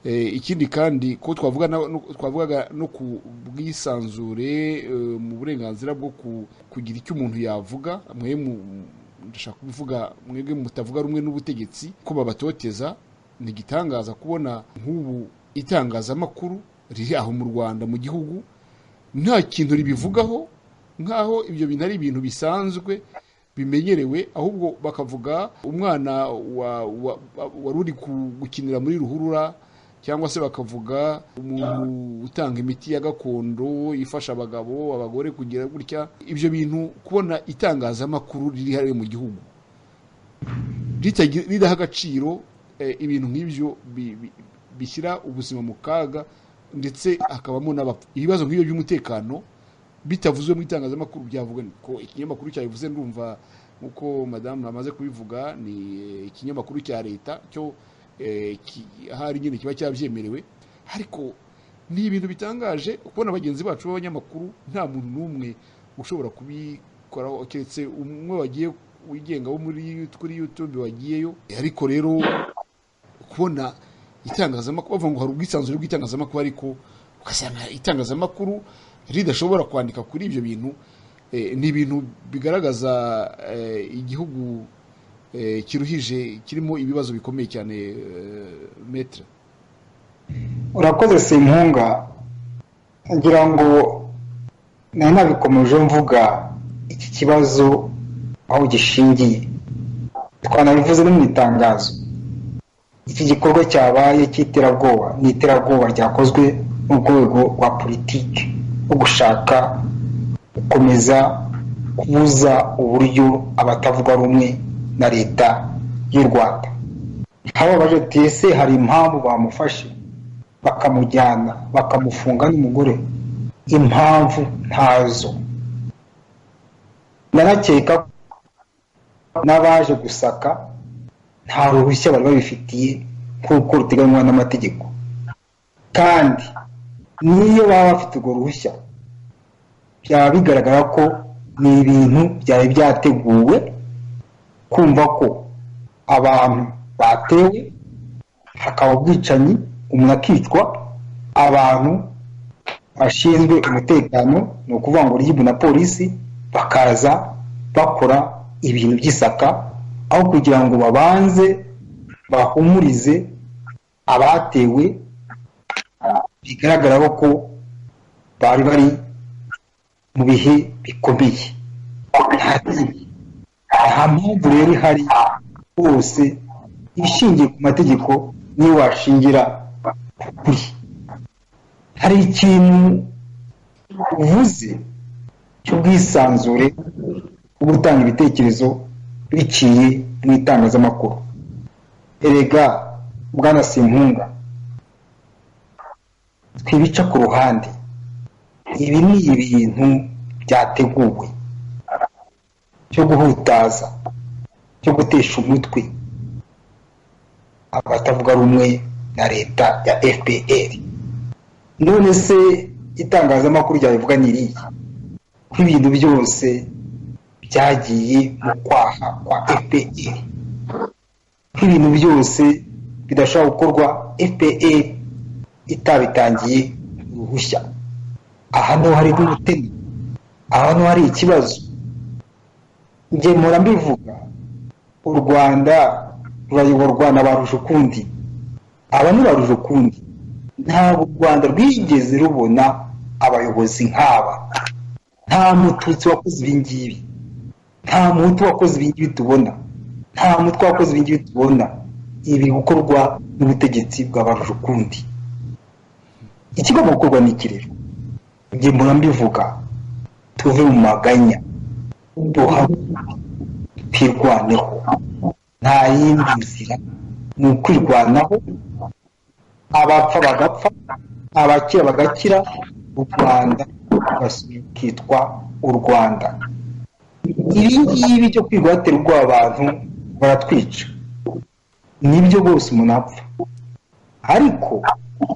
Speaker 1: Ikindi kandi ko twavugaga no ku bwisanzure mu burenganzira bwo kugira icyo umuntu yavuga, ndashaka kubivuga mwebwe mutavuga rumwe n'ubutegetsi ko babatoteza. Ni igitangaza kubona nk'ubu itangazamakuru riri aho mu Rwanda mu gihugu nta kintu ribivugaho, nk'aho ibyo bintu ari ibintu bisanzwe bimenyerewe, ahubwo bakavuga umwana wari uri gukinira muri ruhurura, cyangwa se bakavuga umuntu utanga imiti ya gakondo ifasha abagabo abagore kugira gutya. Ibyo bintu kubona itangazamakuru riri hariya mu gihugu ridaha agaciro ibintu nk'ibyo bishyira ubuzima mu kaga, ndetse hakabamo n'abapfa. Ibibazo nk'ibyo by'umutekano bitavuzwe mu itangazamakuru byavuga ko ikinyamakuru cyabivuze, ndumva nk'uko madamu amaze kubivuga, ni ikinyamakuru cya leta cyo ahari nyine kiba cyabyemerewe. Ariko ni ibintu bitangaje kubona bagenzi bacu b'abanyamakuru nta muntu n'umwe ushobora kubikoraho keretse umwe wagiye wigenga wo kuri YouTube wagiyeyo. Ariko rero kubona itangazamakuru bavuga ngo hari ubwisanzure bw'itangazamakuru, ariko ugasanga itangazamakuru ridashobora kwandika kuri ibyo bintu. Ni ibintu bigaragaza igihugu kiruhije, kirimo ibibazo bikomeye cyane. Maître,
Speaker 3: urakoze Simpunga, ngira ngo nari nabikomeje mvuga iki kibazo aho gishingiye, twanabivuze no mu itangazo. Iki gikorwa cyabaye cy'iterabwoba ni iterabwoba ryakozwe mu rwego rwa politiki no gushaka gukomeza kubuza uburyo abatavuga rumwe na leta y'u Rwanda. Haba baje ese hari impamvu bamufashe bakamujyana bakamufunga n'umugore? Impamvu ntazo. Narakeka n'abaje gusaka nta ruhushya bari babifitiye kuko ruteganywa n'amategeko, kandi niyo baba bafite urwo ruhushya byaba bigaragara ko ni ibintu byari byateguwe, kumva ko abantu batewe hakaba ubwicanyi, umuntu akicwa, abantu bashinzwe umutekano ni ukuvuga ngo RIB na polisi bakaza bakora ibintu by'isaka, aho kugira ngo babanze bahumurize abatewe bigaragara ko bari mu bihe bikomeye. Nta mpamvu rero ihari hose ishingiye ku mategeko niyo washingira kuri. Hari ikintu uvuze cy'ubwisanzure bwo gutanga ibitekerezo biciye mu itangazamakuru. Erega Bwana Simpunga, twibica ku ruhande, ibi ni ibintu byateguwe cyo guhutaza, cyo gutesha umutwe abatavuga rumwe na leta ya FPR. None se itangazamakuru ryabivuga n'iriya ko ibintu byose byagiye mu kwaha kwa FPR, ko ibintu byose bidashobora gukorwa FPR itabitangiye uruhushya. Aha niho hari n'umuteni, aha niho hari ikibazo. Njye mpora mbivuga, u Rwanda rurayoborwa na ba Rujukundi. Aba ni ba Rujukundi. Ntabwo u Rwanda rwigeze rubona abayobozi nk'aba. Nta mututsi wakoze ibi ngibi, nta muhutu wakoze ibi ngibi tubona, nta mutwe wakoze ibi ngibi tubona. Ibi gukorwa n'ubutegetsi bwa ba Rujukundi. Ikigomba gukorwa n'iki rero? Njye mpora mbivuga, tuve mu maganya, twirwaneho. Nta yindi nzira, ni ukwirwanaho, abapfa bagapfa, abakira bagakira, u Rwanda rukitwa u Rwanda. Ibi ngibi byo kwiga batera ubwoba abantu baratwica, nibyo bose umuntu apfa, ariko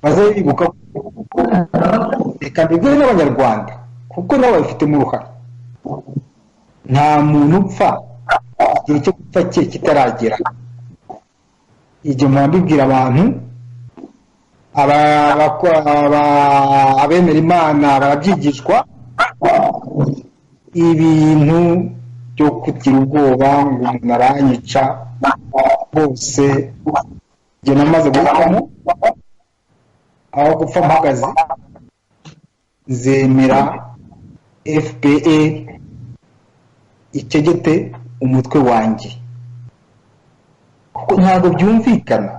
Speaker 3: bazabe bibuka reka mbibwire n'Abanyarwanda kuko nabo babifitemo uruhare. Nta muntu upfa igihe cyo gupfa cye kitaragera. Igihe mbibwira abantu, abemera Imana barabyigishwa, ibintu byo kugira ubwoba ngo umuntu aranyica bose njye namaze gupfamo. Aho gupfa mpagaze, nzemera FPR itegete umutwe wanjye, kuko ntabwo byumvikana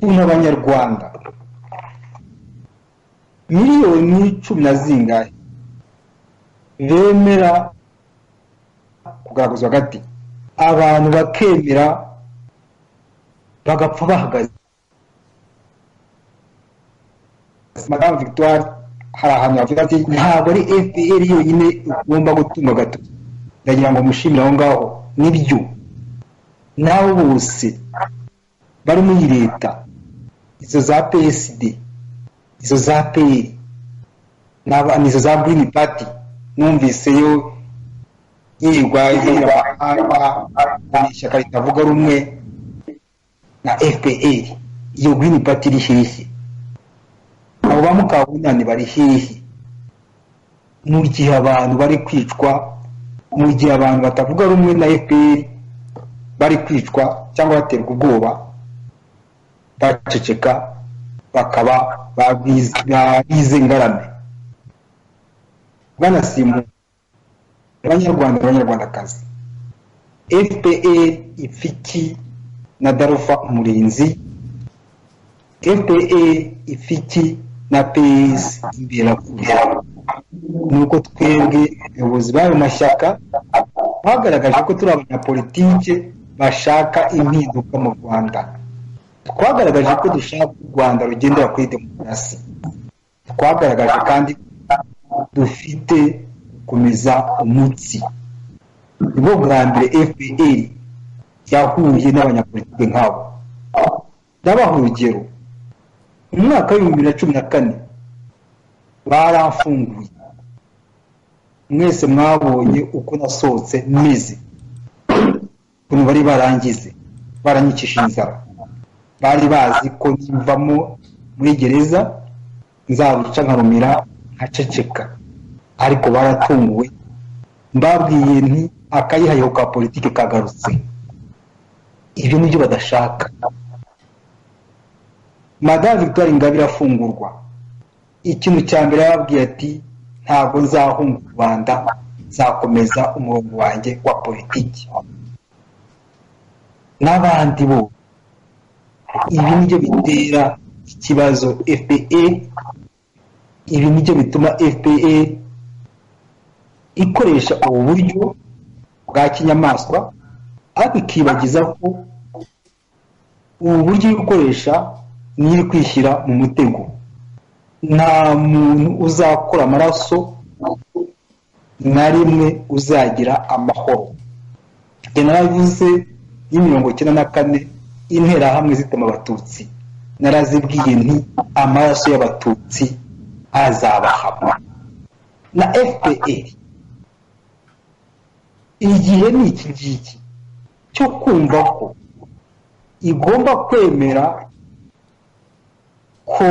Speaker 3: ukuntu Abanyarwanda miliyoni 10 zingahe bemera kugaragazwa hagati, abantu bakemera bagapfa bahagaze. Madame Victoire hari ahantu havuga ati ntabwo ari FPR yonyine ugomba gutunga agatoki. Ndagira ngo mushimire aho ngaho, nibyo nabo bose bari muri leta, izo za PSD, izo za PL, n'izo za Green Party numviseyo yirwa ishyaka ritavuga rumwe na FPR. Iyo Green Party iri hehe? Abo bamukabunani bari hehe? Mu gihe abantu bari kwicwa, mu gihe abantu batavuga rumwe na FPR bari kwicwa cyangwa baterwa ubwoba, baceceka bakaba babize ngarame. Bwana Simu, Abanyarwanda, Abanyarwandakazi, FPR ifiki na Darufa Umurinzi, FPR ifiki na PS Imberakuri. Nuko twebwe abayobozi b'ayo mashyaka bagaragaje ko turi abanyapolitike bashaka impinduka mu Rwanda. Twagaragaje ko dushaka u Rwanda rugendera kuri demokarasi. Twagaragaje kandi dufite gukomeza umutsi. Nibo bwa mbere FPR yahuye n'abanyapolitike nk'abo. Ndabaha urugero, mu mwaka wa 2014 baramfunguye. Mwese mwabonye uko nasohotse meze, ukuntu bari barangize, baranyikisha inzara. Bari bazi ko nimvamo muri gereza nzabica nkarumira nkaceceka, ariko baratunguwe. Mbabwiye nti akayihayeho ka politike kagarutse. ibyo nibyo badashaka. Madame Victoire Ingabire afungurwa, ikintu cya mbere yababwiye ati ntabwo nzahunga u Rwanda, nzakomeza umurongo wanjye wa politiki. N'abandi bo ibi nibyo bitera ikibazo FPR, ibi nibyo bituma FPR ikoresha ubu buryo bwa kinyamaswa, ariko ikibagiza ko ubu buryo ikoresha niri kwishyira mu mutego. Nta muntu uzakora amaraso na rimwe uzagira amahoro. Naravuze y'94 interahamwe zitema abatutsi, narazibwiye nti amaraso y'abatutsi azabahama. Na FPR igihe ni iki ngiki cyo kumva ko igomba kwemera ko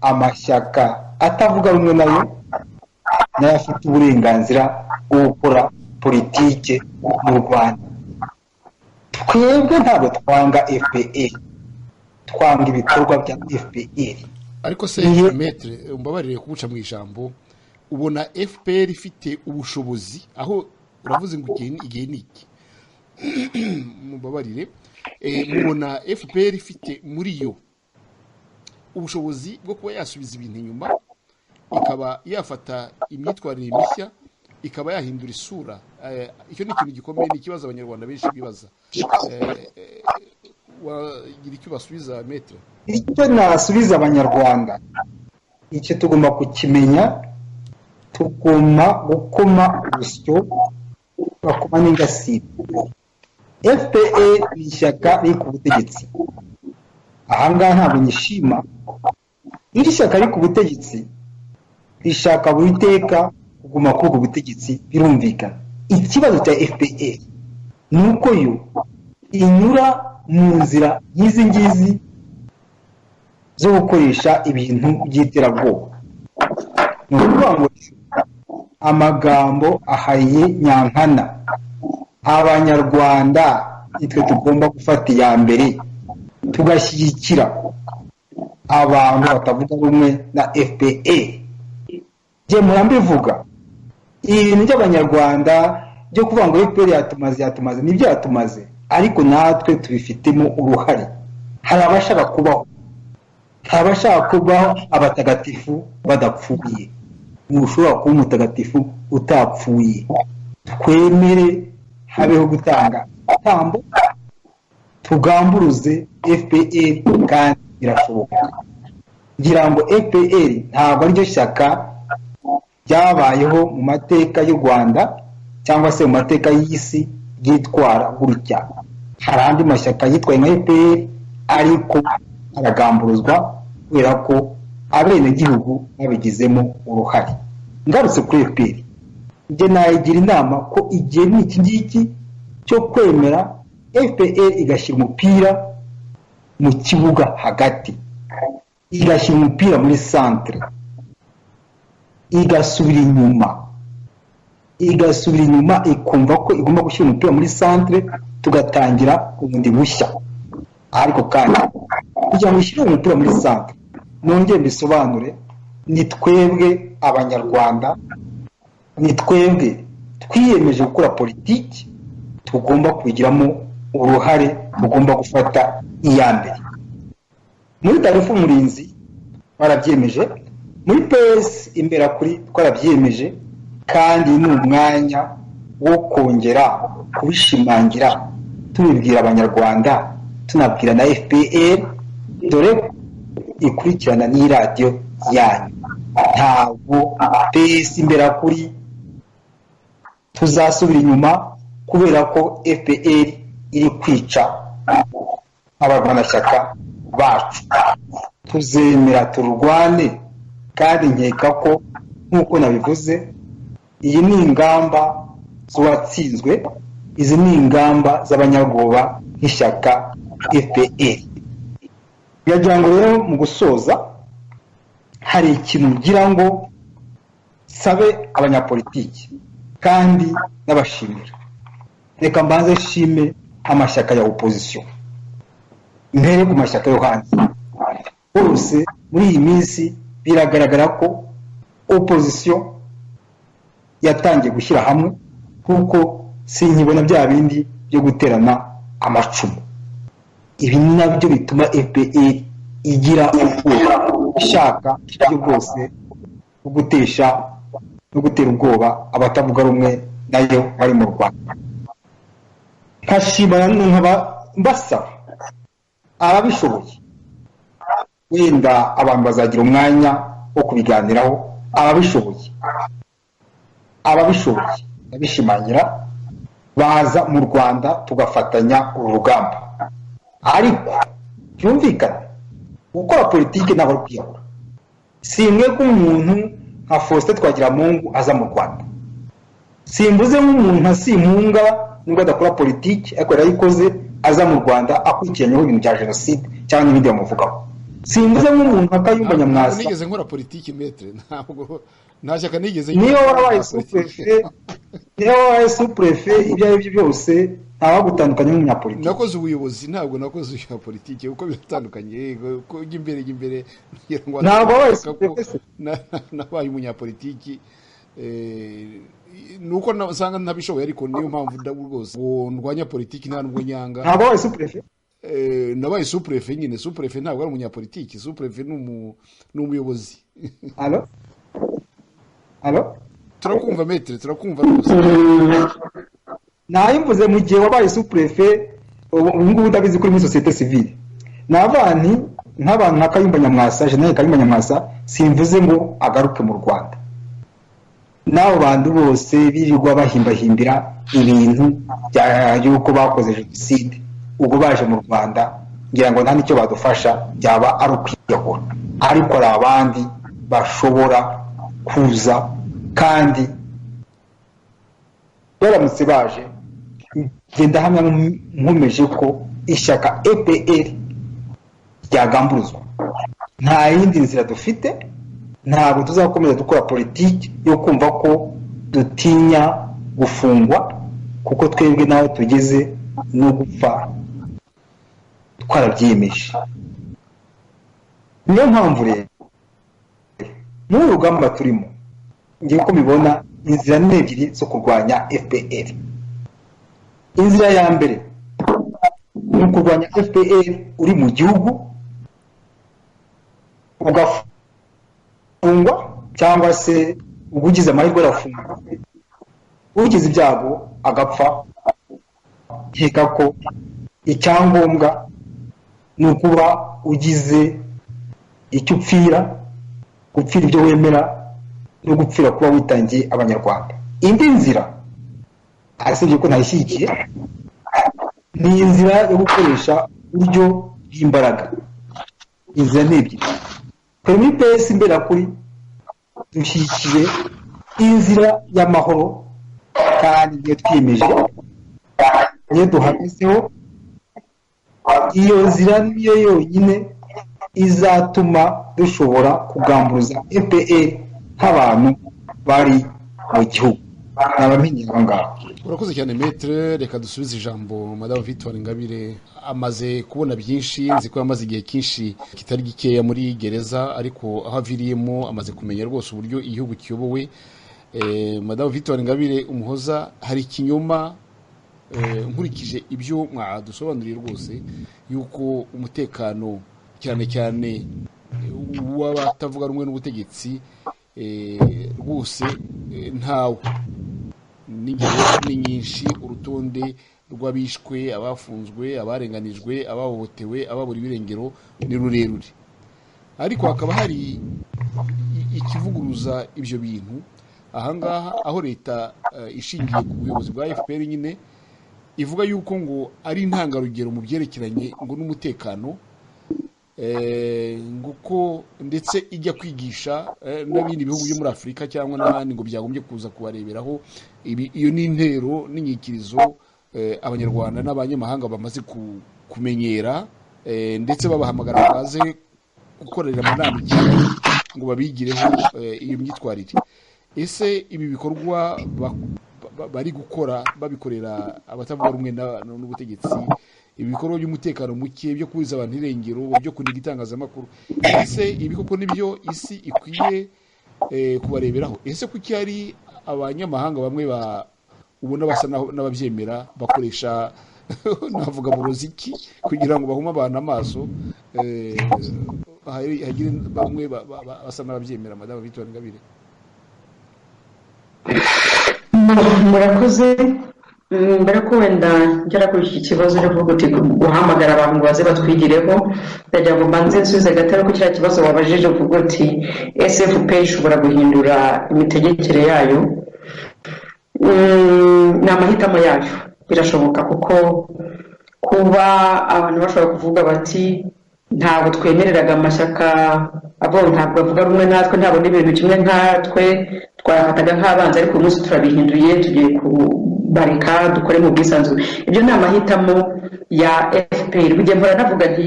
Speaker 3: amashyaka atavuga rumwe nayo afite uburenganzira bwo gukora politike mu Rwanda. Twebwe ntabwo twanga FPR, twanga ibikorwa bya FPR.
Speaker 1: Ariko se Maître, umbabarire kubuca mu ijambo, ubona FPR ifite ubushobozi, aho uravuze ngo igihe niki mubabarire, mubona FPR ifite muri yo ubushobozi bwo kuba yasubiza ibintu inyuma, ikaba yafata imyitwarire mishya, ikaba yahindura isura? Icyo ni ikintu gikomeye, ni ikibazo abanyarwanda benshi bibaza. Wagira icyo basubiza Maître?
Speaker 3: Icyo nasubiza abanyarwanda, icyo tugomba kukimenya, tugomba gukoma urusyo, bakoma n'ingasire. FPR ni ishyaka riri ku butegetsi. Ahangaha ntabwo nyishima. Iri shyaka riri ku butegetsi rishaka buri teka kuguma kuri ubwo butegetsi, birumvikana. Ikibazo cya FPR ni uko yo inyura mu nzira nk'izi ngizi zo gukoresha ibintu by'iterabwoba. Ni ukuvuga ngo amagambo ahaye nyankana. Abanyarwanda nitwe tugomba gufata iya mbere tugashyigikira abantu batavuga rumwe na FPR. Je murambivuga ibintu by'abanyarwanda byo kuvuga ngo FPR yatumaze nibyo yatumaze, ariko natwe tubifitemo uruhare. Hari abashaka kubaho, abatagatifu badapfuye. Ntushobora kuba umutagatifu utapfuye. Twemere habeho gutanga itambo, tugamburuze FPR, kandi birashoboka. Ngira ngo FPR ntabwo ariryo shyaka ryabayeho mu mateka y'u Rwanda cyangwa se mu mateka y'isi ryitwara gutya. Hari andi mashyaka yitwaye nka FPR ariko aragamburuzwa kubera ko abenegihugu babigizemo uruhare. Ngarutse kuri FPR, njye nayigira inama ko igihe ni iki ngiki cyo kwemera FPR igashyira umupira mu kibuga hagati, igashyira umupira muri centre, igasubira inyuma ikumva ko igomba gushyira umupira muri centre, tugatangira ubundi bushya. Ariko kandi kugira ngo ishyire umupira muri centre, nongeye bisobanure, ni twebwe abanyarwanda, ni twebwe twiyemeje gukora politiki, tugomba kubigiramo uruhare, tugomba gufata iya mbere. Muri tarifu umurinzi barabyemeje, muri PS imbera kuri twarabyemeje, kandi ni umwanya wo kongera kubishimangira, tubibwira abanyarwanda, tunabwira na FPR, dore ikurikirana n'iradiyo yanyu. Ntabwo PS imbera kuri tuzasubira inyuma kubera ko FPR iri kwica abarwanashyaka bacu. Tuzemera turwane, kandi nkeka ko nk'uko nabivuze, iyi ni ingamba z'uwatsinzwe, izi ni ingamba z'abanyarwoba nk'ishyaka FPR. Biragira ngo rero mu gusoza, hari ikintu ngira ngo sabe abanyapolitiki kandi n'abashimira. Reka mbanze shime amashyaka ya opposition. mbere ku mashyaka yo hanze bose muri iyi minsi biragaragara ko opposition yatangiye gushyira hamwe kuko sinkibona bya bindi byo guterana amacumu. Ibi nabyo bituma FPR igira ubwoba, ishaka ibyo bwose bwo gutesha no gutera ubwoba abatavuga rumwe nayo bari mu Rwanda. Nkashimana nkaba mbasaba ababishoboye, wenda abantu bazagira umwanya wo kubiganiraho, ababishoboye abishimangira baza mu Rwanda tugafatanya uru rugamba. Ariko byumvikane gukora politiki ntabwo ari kwiyahura. Simwe ko umuntu nka Faustin Twagiramungu aza mu Rwanda, simbuze nk'umuntu nka Simpunga nubwo adakora politiki ariko yarayikoze aza mu Rwanda akurikiranyeho ibintu bya jenoside cyangwa n'ibindi bamuvugaho. Simbuze nk'umuntu nka Kayumba Nyamwasa
Speaker 1: nigeze nkora politiki metre, ntabwo nta shyaka nigeze
Speaker 3: niyo warabaye sous-préfet ibyo ari byo byose ntawagutandukanye n'umunyapolitiki.
Speaker 1: nakoze ubuyobozi, ntabwo nakoze uya politiki kuko biratandukanye. ko ujya imbere
Speaker 3: ntabwo wabaye sous-préfet,
Speaker 1: nabaye umunyapolitiki. nuko usanga ntabishoboye, ariko niyo mpamvu rwose ngo ndwanya politiki nta nubwo nyanga.
Speaker 3: ntabwo wabaye sous-préfet.
Speaker 1: nabaye sous-préfet nyine. Sous-préfet ntabwo ari umunyapolitiki, sous-préfet ni umuyobozi. Alo turakumva metre, turakumva rwose.
Speaker 3: Nayimvuze mu gihe wabaye sous-préfet, ubu ngubu ndabizi kuri muri société civile n'abantu nk'abantu nka Kayumba Nyamwasa, General Kayumba Nyamwasa, simvuze ngo agaruke mu Rwanda. N'abo bantu bose birirwa bahimbahimbira ibintu yuko bakoze jenoside, ubwo baje mu Rwanda ngira ngo nta nicyo badufasha, byaba ari ukwiyahura. Ariko hari abandi bashobora kuza kandi baramutse baje, genda hamwe nkomeje ko ishyaka EPR ryagamburuzwa. Nta yindi nzira dufite, ntabwo tuzakomeza dukora politiki yo kumva ko dutinya gufungwa, kuko twebwe naho tugeze no gupfa twarabyiyemeje. Niyo mpamvu rero muri urugamba turimo ngiye ko mibona inzira n'ebyiri zo kurwanya FPR. Inzira ya mbere ni kurwanya FPR uri mu gihugu ugafungwa, cyangwa se ugize amahirwe arafungwa, ugize ibyago agapfa. Nkeka ko icyangombwa ni ukuba ugize icyo upfira, gupfira ibyo wemera no gupfira kuba witangiye Abanyarwanda. Indi nzira asibye ko ntayishyigikiye ni inzira yo gukoresha uburyo bw'imbaraga. Inzira ni ebyiri. Premier PS imbera kuri dushyigikiye inzira y'amahoro, kandi iyo twiyemeje niyo duhagazeho. Iyo nzira niyo yonyine izatuma dushobora kugamburuza FPR nk'abantu bari mu gihugu. Nabamenyera ngaho.
Speaker 1: Urakoze cyane metre. Reka dusubize ijambo Madame Victoire Ingabire. Amaze kubona byinshi, nzi ko yamaze igihe cyinshi kitari gikeya muri gereza, ariko aho aviriyemo amaze kumenya rwose uburyo igihugu kiyobowe. Madame Victoire Ingabire Umuhoza, hari ikinyoma nkurikije ibyo mwadusobanuriye rwose yuko umutekano cyane cyane w'abatavuga rumwe n'ubutegetsi rwose ntawe. N'ingero ni nyinshi, urutonde rw'abishwe, abafunzwe, abarenganijwe, abahohotewe, ababura ibirengero ni rurerure. Ariko hakaba hari ikivuguruza ibyo bintu ahangaha, aho leta ishingiye ku buyobozi bwa FPR nyine ivuga yuko ngo ari intangarugero mu byerekeranye ngo n'umutekano, nguko ndetse ijya kwigisha n'ibindi bihugu byo muri Afurika cyangwa n'ahandi ngo byagombye kuza kubareberaho. Iyo ni intero n'inyikirizo Abanyarwanda n'abanyamahanga bamaze kumenyera, ndetse babahamagara baze gukorera amanama cyane ngo babigireho iyo myitwarire. Ese ibi bikorwa bari gukora babikorera abatavuga rumwe n'ubutegetsi, ibikorwa by'umutekano muke byo kubuza abantu irengero byo kuniga itangazamakuru. Ese ibi koko nibyo isi ikwiye kubareberaho? Ese kuki hari abanyamahanga bamwe ubona basa n'ababyemera bakoresha navuga mu ruziki kugira ngo bahume abantu amaso, hagire bamwe basa n'ababyemera? Madame Victoire Ingabire.
Speaker 2: Murakoze. Mbere ko wenda ngera kuri iki kibazo cyo kuvuga uti guhamagara abantu ngo baze batwigireho, ndagira ngo mbanze nsubize gatari ku kiriya kibazo wabajije uvuga uti SFP ishobora guhindura imitegekere yayo. Ni amahitamo yayo, birashoboka, kuko kuba abantu bashobora kuvuga bati ntabwo twemereraga amashyaka abo ntabwo bavuga rumwe natwe, ntabwo n'ibintu kimwe nkatwe twafataga nk'abanzi, ariko uyu munsi turabihinduye tugiye kubareka dukore mu bwisanzure. Ibyo ni amahitamo ya FPR. Bigiye mpora navuga nti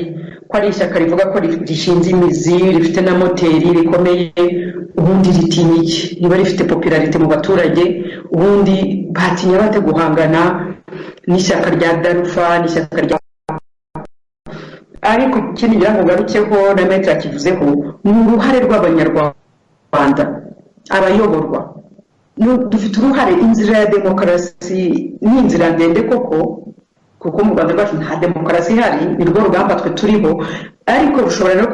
Speaker 2: ko ari ishyaka rivuga ko rishinze imizi, rifite na moteri rikomeye, ubundi ritinya iki? Niba rifite popularite mu baturage, ubundi batinya bate guhangana n'ishyaka rya Darufa, n'ishyaka rya... Ariko ikindi ngira ngo ngarukeho na Maître akivuzeho ni uruhare rw'abanyarwanda, abayoborwa. Dufite uruhare. Inzira ya demokarasi ni inzira ndende koko, kuko mu Rwanda rwacu nta demokarasi ihari, ni rwo rugamba twe turiho, ariko rushobora no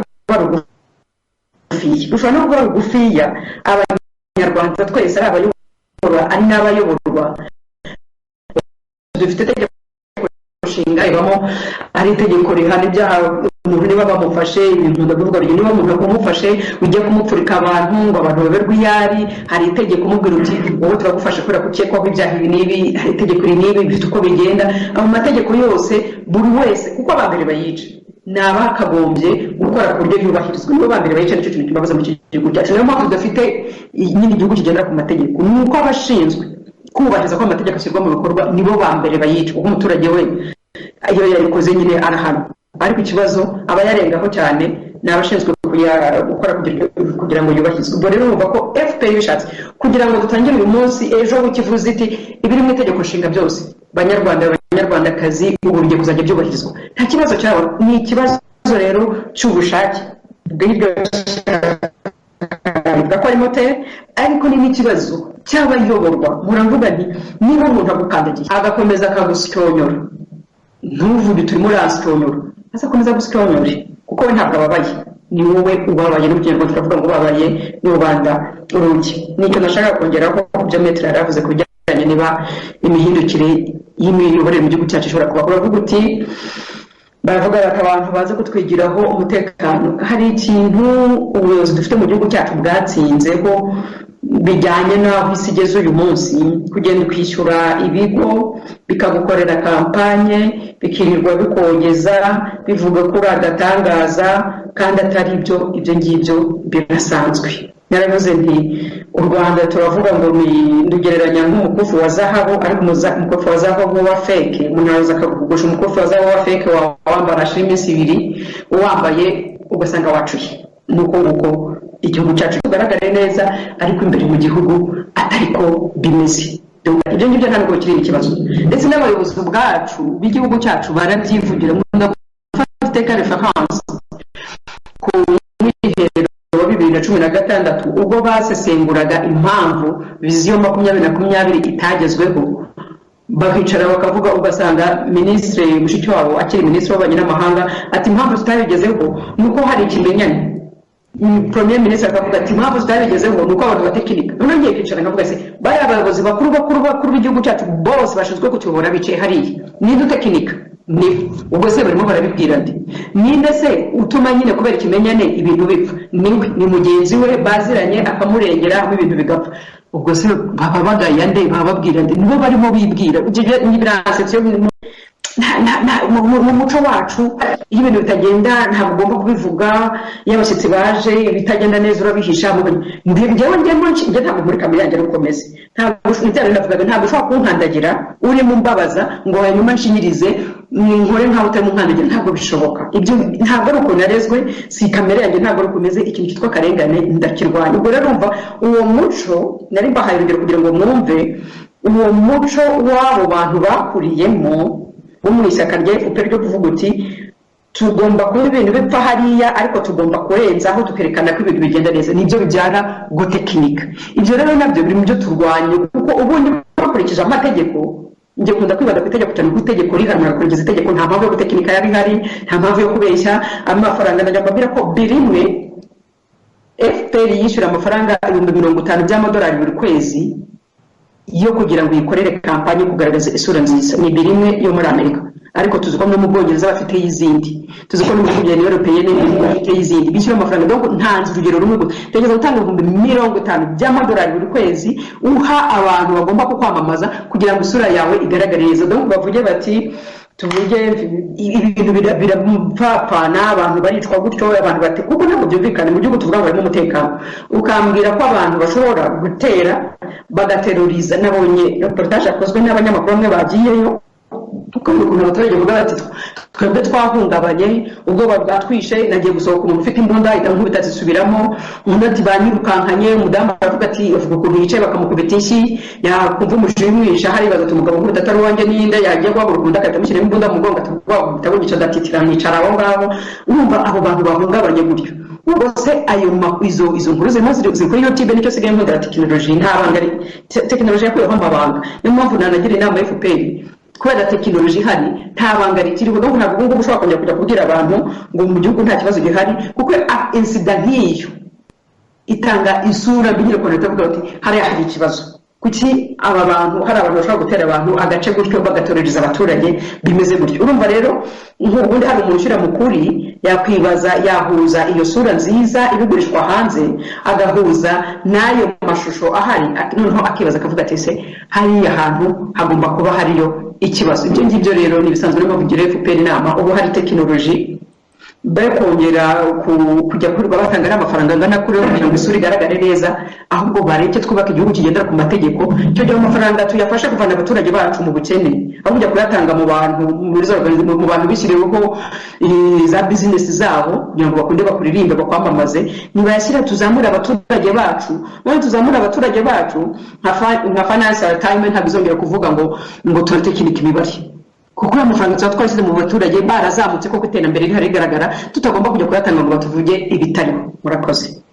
Speaker 2: kuba rugufiya. Abanyarwanda twese ari abayoborwa ari n'abayoborwa. Dufite itegeko nshinga ibamo ari itegeko rihana ibyaha umuntu niba bamufashe, ibintu ndavuga ryo niba umuntu akumufashe ugiye kumupfurika abantu ngo abantu baberwe iyari, hari itegeko umubwira uti wowe turagufasha kubera gukekwaho ibyaha ibi n'ibi, hari itegeko iri n'ibi bifite uko bigenda. Abo mategeko yose buri wese kuko abambere bayica ni abakagombye gukora ku buryo yubahirizwa, nibo bambere bayica. Nicyo kintu kibabaza mu gihugu cyacu. Niyo mpamvu tudafite nyine igihugu kigendera ku mategeko, ni uko abashinzwe kubahiriza ko amategeko ashyirwa mu bikorwa nibo bambere bayica, kuko umuturage we iyo yarikoze nyine arahanwa. Ariko ikibazo aba yarengaho cyane ni abashinzwe gukora kugira ngo yubahirizwe. Ubwo rero urumva ko FPR bishatse kugira ngo dutangire uyu munsi, ejo ukivuze iti ibiri mu itegeko nshinga byose Banyarwanda Banyarwandakazi ubu bigiye kuzajya byubahirizwa, nta kibazo cyabo. Ni ikibazo rero cy'ubushake bw'iryo bivuga ko ari moteri, ariko ni n'ikibazo cy'abayoborwa. Muravuga nti niba umuntu agukandagiye agakomeza akagusyonyora, ntuvuge turimo urasyonyora, azakomeza gusyonyore kuko we ntabwo ababaye, ni wowe ubabaye. N'u Kinyarwanda turavuga ngo ubabaye ni rubanda urugi. Nicyo nashaka kongeraho ku byo Maître yari avuze ku bijyanye niba imihindukire y'imiyoborere mu gihugu cyacu ishobora kuba. Uravuga uti baravuga bati abantu baze kutwigiraho umutekano. Hari ikintu ubuyobozi dufite mu gihugu cyacu bwatsinzeho bijyanye n'aho isi igeze uyu munsi, kugenda ukishyura ibigo bikagukorera kampanye bikirirwa bikogeza bivuga ko uragatangaza kandi atari ibyo ngibyo birasanzwe. Naravuze nti u Rwanda turavuga ngo ndugereranya nk'umukufi wa zahabu, ariko umukufi wa zahabu wa fake, umuntu araza akakugusha umukufi wa zahabu wa fake wambara iminsi ibiri uwambaye ugasanga wacuye. Nuko nguko igihugu cyacu kigaragare neza, ariko imbere mu gihugu atariko bimeze. Ibyo ngibyo ntabwo kiri ikibazo, ndetse n'abayobozi bwacu b'igihugu cyacu barabyivugira. Munda gufata iteka reference ku mwiherero wa 2016 ubwo basesenguraga impamvu viziyo 2020 itagezweho, bakicara bakavuga, ugasanga Minisitiri Mushikiwabo akiri Minisitiri w'Ububanyi n'Amahanga ati impamvu tutabigezeho nuko hari ikimenyane. Premier Minister akavuga ati impamvu tutabigezeho nuko abantu batekinika. None ngiye kwicara nkavuga se bari abayobozi bakuru b'igihugu cyacu bose bashinzwe kutuyobora bicaye hariya, ninde utekinika? Ni ubwo se barimo barabibwira ndi ninde se utuma nyine kubera ikimenyane ibintu bipfa? Ni mugenzi we baziranye akamurengera aho ibintu bigapfa. Ubwo se baba bagaya nde, baba babwira nde? Nibo barimo bibwira. N'ibiransetse mu muco wacu iyo ibintu bitagenda ntabwo ugomba kubivuga. Iyo abashyitsi baje bitagenda neza urabihisha. Njyewe ntabwo muri kamere yanjye rukomeze, ntabwo ushobora kunkandagira urimo mbabaza ngo hanyuma nshinyirize nkore nkaho utari munkandagira. Ntabwo bishoboka. Ibyo ntabwo ari uko narezwe, si kamere yanjye, ntabwo ari ukomeze. Ikintu cyitwa akarengane ndakirwanya. Ubwo rero umva uwo muco nari mbahaye urugero kugira ngo mwumve uwo muco w'abo bantu bakuriyemo wo mu ishyaka rya FPR ryo kuvuga uti tugomba kuba ibintu bipfa hariya ariko tugomba kurenzaho tukerekana ko ibintu bigenda neza, nibyo bibyara gutekinika. Ibyo rero nabyo biri mu byo turwanya, kuko ubundi bakurikije amategeko, njye kunda kwibaza ku itegeko cyane, ku itegeko rihanura kurikiza itegeko, nta mpamvu yo gutekinika yari ihari, nta mpamvu yo kubeshya. Amafaranga najya mbabwira ko birimwe FPR yishyura amafaranga 50,000 by'amadolari buri kwezi yo kugira ngo yikorere kampanye kugaragaza isura nziza. Ni birimwe yo muri Amerika, ariko tuzi ko no mu Bwongereza bafite y'izindi, tuzi ko no mu Union Européenne bafite y'izindi bishyura amafaranga. Donc ntanze urugero rumwe gusa, tegeza gutanga 50,000 by'amadolari buri kwezi uha abantu bagomba kukwamamaza kugira ngo isura yawe igaragare neza. Donc bavuge bati tuvuge ibintu birapfapana, abantu baricwa gutyo, abantu bati kuko ntabwo byumvikana mu gihugu tuvuga ngo harimo umutekano, ukambwira ko abantu bashobora gutera bagateroriza. Nabonye reportage yakozwe n'abanyamakuru bamwe bagiyeyo, ukuntu abaturage bavuga bati twebwe twahungabanye, ubwoba bwatwishe, nagiye gusohoka umuntu ufite imbunda ahita nkubita zisubiramo, undi ati banyirukankanye, umudamu aravuga ati avuga ukuntu yicaye bakamukubita inshyi, yakumva umujinya umwisha, haribaza ati umugabo nkubita atari uwanjye n'inde, yagiye guhaguruka undi agahita amushyiramo imbunda mu mugongo, ati wagukubita wica adatitira nicara aho ngaho. Urumva abo bantu bahungabanye gutyo. Ubose ayo izo nkuru zirimo ziri kuri YouTube, nicyo sigaye nkundira tekinoloji, nta banga tekinoloji yakuyeho amabanga. Niyo mpamvu nanagira inama ya FPR, kubera tekinoloji ihari nta banga rikiriho. Donc ntabwo ngo ushobora kongera kujya kubwira abantu ngo mu gihugu nta kibazo gihari, kuko incident nk'iyo itanga isura binyere ko natavuga ati hariya hari ikibazo. Kuki aba bantu hari abantu bashobora gutera abantu agace gutyo bagatorereza abaturage bimeze gutyo? Urumva rero nk'ubundi hari umuntu ushyira mukuri yakwibaza, yahuza iyo sura nziza ibigurishwa hanze agahuza n'ayo mashusho ahari, noneho akibaza akavuga ati se hariya hantu hagomba kuba hariyo ikibazo. Ibyo ngibyo rero ni bisanzwe no kugira FPR inama. Ubu hari tekinoloji bakongera kujya kuri batanga n'amafaranga angana kuri kugira ngo isura igaragare neza, ahubwo bareke twubaka igihugu kigendera ku mategeko. Cyo gihe amafaranga tuyafashe kuvana abaturage bacu mu bukene, aho kujya kuyatanga mu bantu mu bantu bishyiriweho za business zabo kugira ngo bakunde bakuririmbe bakwamamaze. Nibayashyira tuzamura abaturage bacu, none tuzamura abaturage bacu nka Financial Times ntabwo izongera kuvuga ngo turatekinika imibare, kuko amafaranga tuba twashyize mu baturage barazamutse, koko iterambere rihari rigaragara, tutagomba kujya kuyatanga ngo batuvuge ibitariho. Murakoze.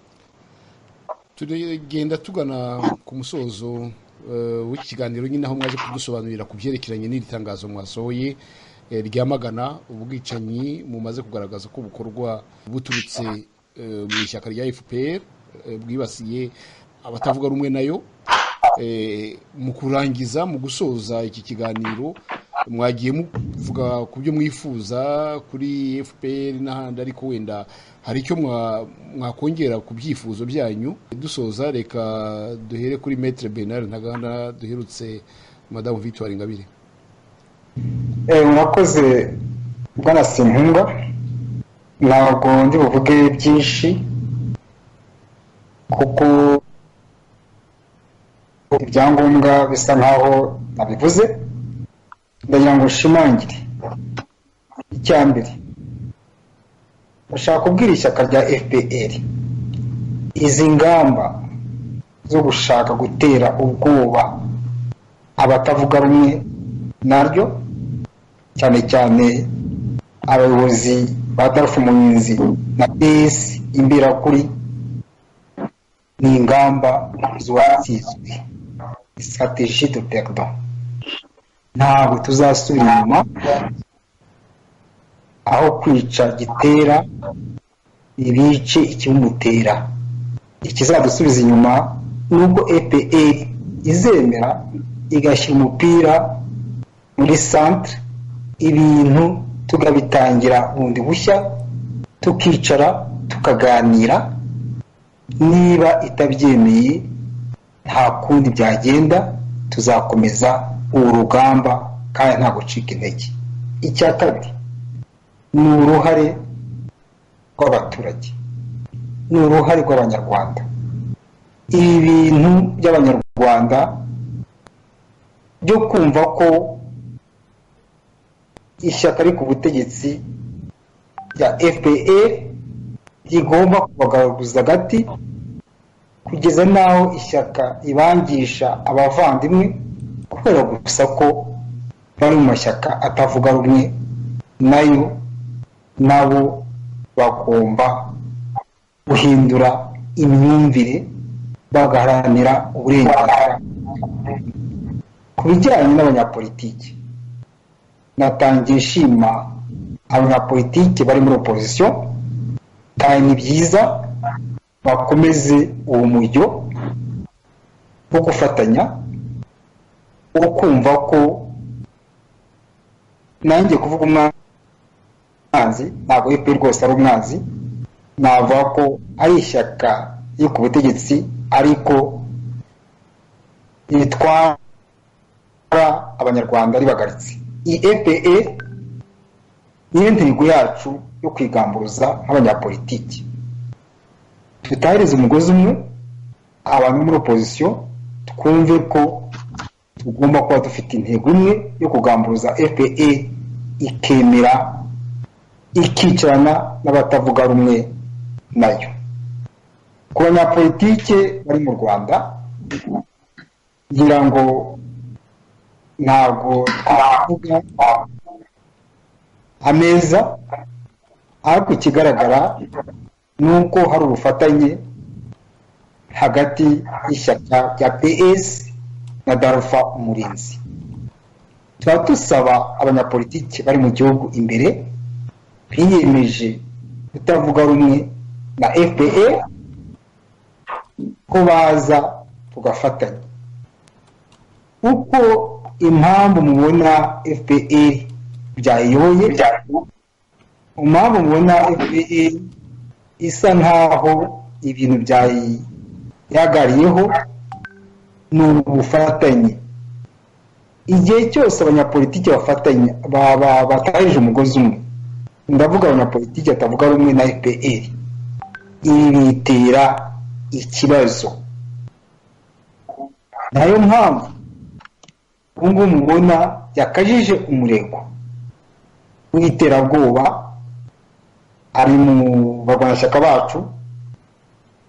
Speaker 1: Tugenda tugana ku musozo w'ikiganiro nyine, aho mwaje kudusobanurira ku byerekeranye n'iri tangazo mwasohoye ryamagana ubwicanyi mumaze kugaragaza ko bukorwa buturutse mu ishyaka rya FPR bwibasiye abatavuga rumwe nayo. Mu kurangiza, mu gusoza iki kiganiro, mwagiye muvuga ku byo mwifuza kuri FPR n'ahandi, ariko wenda hari icyo mwakongera ku byifuzo byanyu. Dusoza, reka duhere kuri Maître Bernard Ntaganda, duherutse Madame Victoire Ingabire.
Speaker 3: Murakoze Bwana Simpunga, ntabwo ndi buvuge byinshi kuko ibyangombwa bisa nkaho nabivuze. Ndagira ngo nshimangire icya mbere, bashaka kubwira ishyaka rya FPR izi ngamba zo gushaka gutera ubwoba abatavuga rumwe naryo, cyane cyane abayobozi ba Darfur Munyinzi na PS Imberakuri, ni ingamba zubatsizwe, stratégie de perdant. Ntabwo tuzasubira inyuma, aho kwica gitera ibice ikimutera. Ikizadusubiza inyuma nuko FPR izemera igashyira umupira muri centre, ibintu tugabitangira bundi bushya, tukicara tukaganira. Niba itabyemeye nta kundi byagenda, tuzakomeza urugamba kandi nta gucika intege. Icya kabiri ni uruhare rw'abaturage, ni uruhare rw'abanyarwanda. Ibi bintu by'abanyarwanda byo kumva ko ishyaka riri ku butegetsi rya FPR rigomba kubagaruza agati kugeza n'aho ishyaka ibangisha abavandimwe kubera gusa ko bari mu mashyaka atavuga rumwe nayo nabo bagomba guhindura imyumvire bagaharanira uburenganzira. Ku bijyanye n'abanyapolitiki, natangiye shima abanyapolitiki bari muri opozisiyo, kandi ni byiza bakomeze uwo mujyo wo gufatanya, wo kumva ko nanjye kuvuga umwanzi ntabwo FPR rwose ari umwanzi, navuga ko ari ishyaka ryo ku butegetsi ariko yitwara abanyarwanda ribagaritse. Iyi FPR niyo ntego yacu yo kwigamburuza nk'abanyapolitiki, tutahiriza umugozi umwe abantu muri opozisiyo, twumve ko tugomba kuba dufite intego imwe yo kugamburuza FPR ikemera ikicarana n'abatavuga rumwe nayo. Ku banyapolitike bari mu Rwanda, ngira ngo ntabwo twavuga ameza, ariko ikigaragara ni uko hari ubufatanye hagati y'ishyaka rya PS na Darufa Umurinzi. Tuba dusaba abanyapolitiki bari mu gihugu imbere biyemeje kutavuga rumwe na FPR ko baza tugafatanya, kuko impamvu mubona FPR byayoboye, impamvu mubona FPR isa nkaho ibintu byayagariyeho ni ubufatanye. Igihe cyose abanyapolitiki bafatanya batahije umugozi umwe, ndavuga abanyapolitiki batavuga rumwe na FPR, ibi bitera ikibazo. Nayo mpamvu ubwo mubona yakajije umurego w'iterabwoba ari mu barwanashyaka bacu,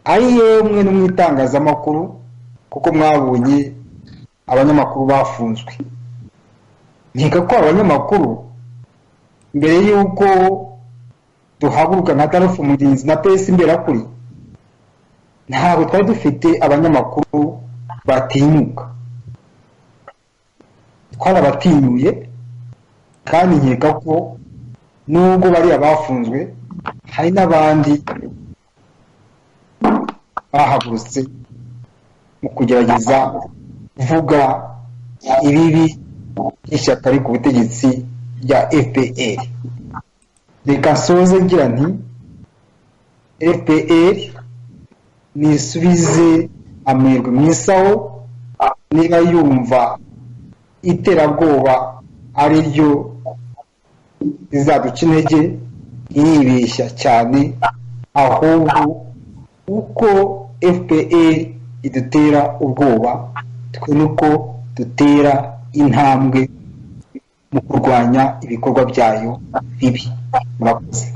Speaker 3: ari yemwe no mu itangazamakuru, kuko mwabonye abanyamakuru bafunzwe. Nkeka ko abanyamakuru mbere y'uko duhaguruka nka Darufa Umurinzi na PS Imberakuri, ntabwo twari dufite abanyamakuru batinyuka. Twarabatinyuye, kandi nkeka ko nubwo bari abafunzwe hari n'abandi bahagurutse mu kugerageza kuvuga ibibi by'ishyaka riri ku butegetsi rya FPR. Reka nsoze ngira nti FPR nisubize amerwe mu isaho, niba yumva iterabwoba ari ryo rizaduca intege, iribeshya cyane, ahubwo uko FPR idutera ubwoba, twe nuko dutera intambwe mu kurwanya ibikorwa byayo bibi. Murakoze.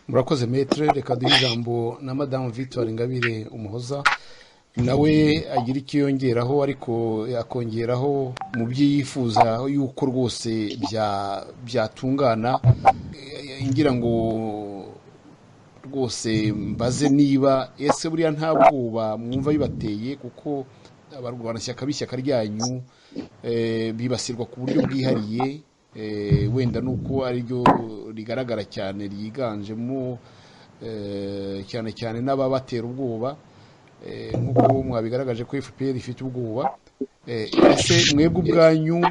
Speaker 1: Murakoze Maître. Reka duhe ijambo na Madame Victoire Ingabire Umuhoza, nawe agira icyo yongeraho, ariko yakongeraho mu byo yifuza yuko rwose byatungana. Ngira ngo rwose mbaze niba ese buriya nta bwoba mwumva bibateye, kuko abarwanashyaka b'ishyaka ryanyu bibasirwa ku buryo bwihariye, wenda nuko ariryo rigaragara cyane, ryiganjemo cyane cyane n'ababatera ubwoba, nk'uko mwabigaragaje ko FPR ifite ubwoba. Ese mwebwe ubwanyu,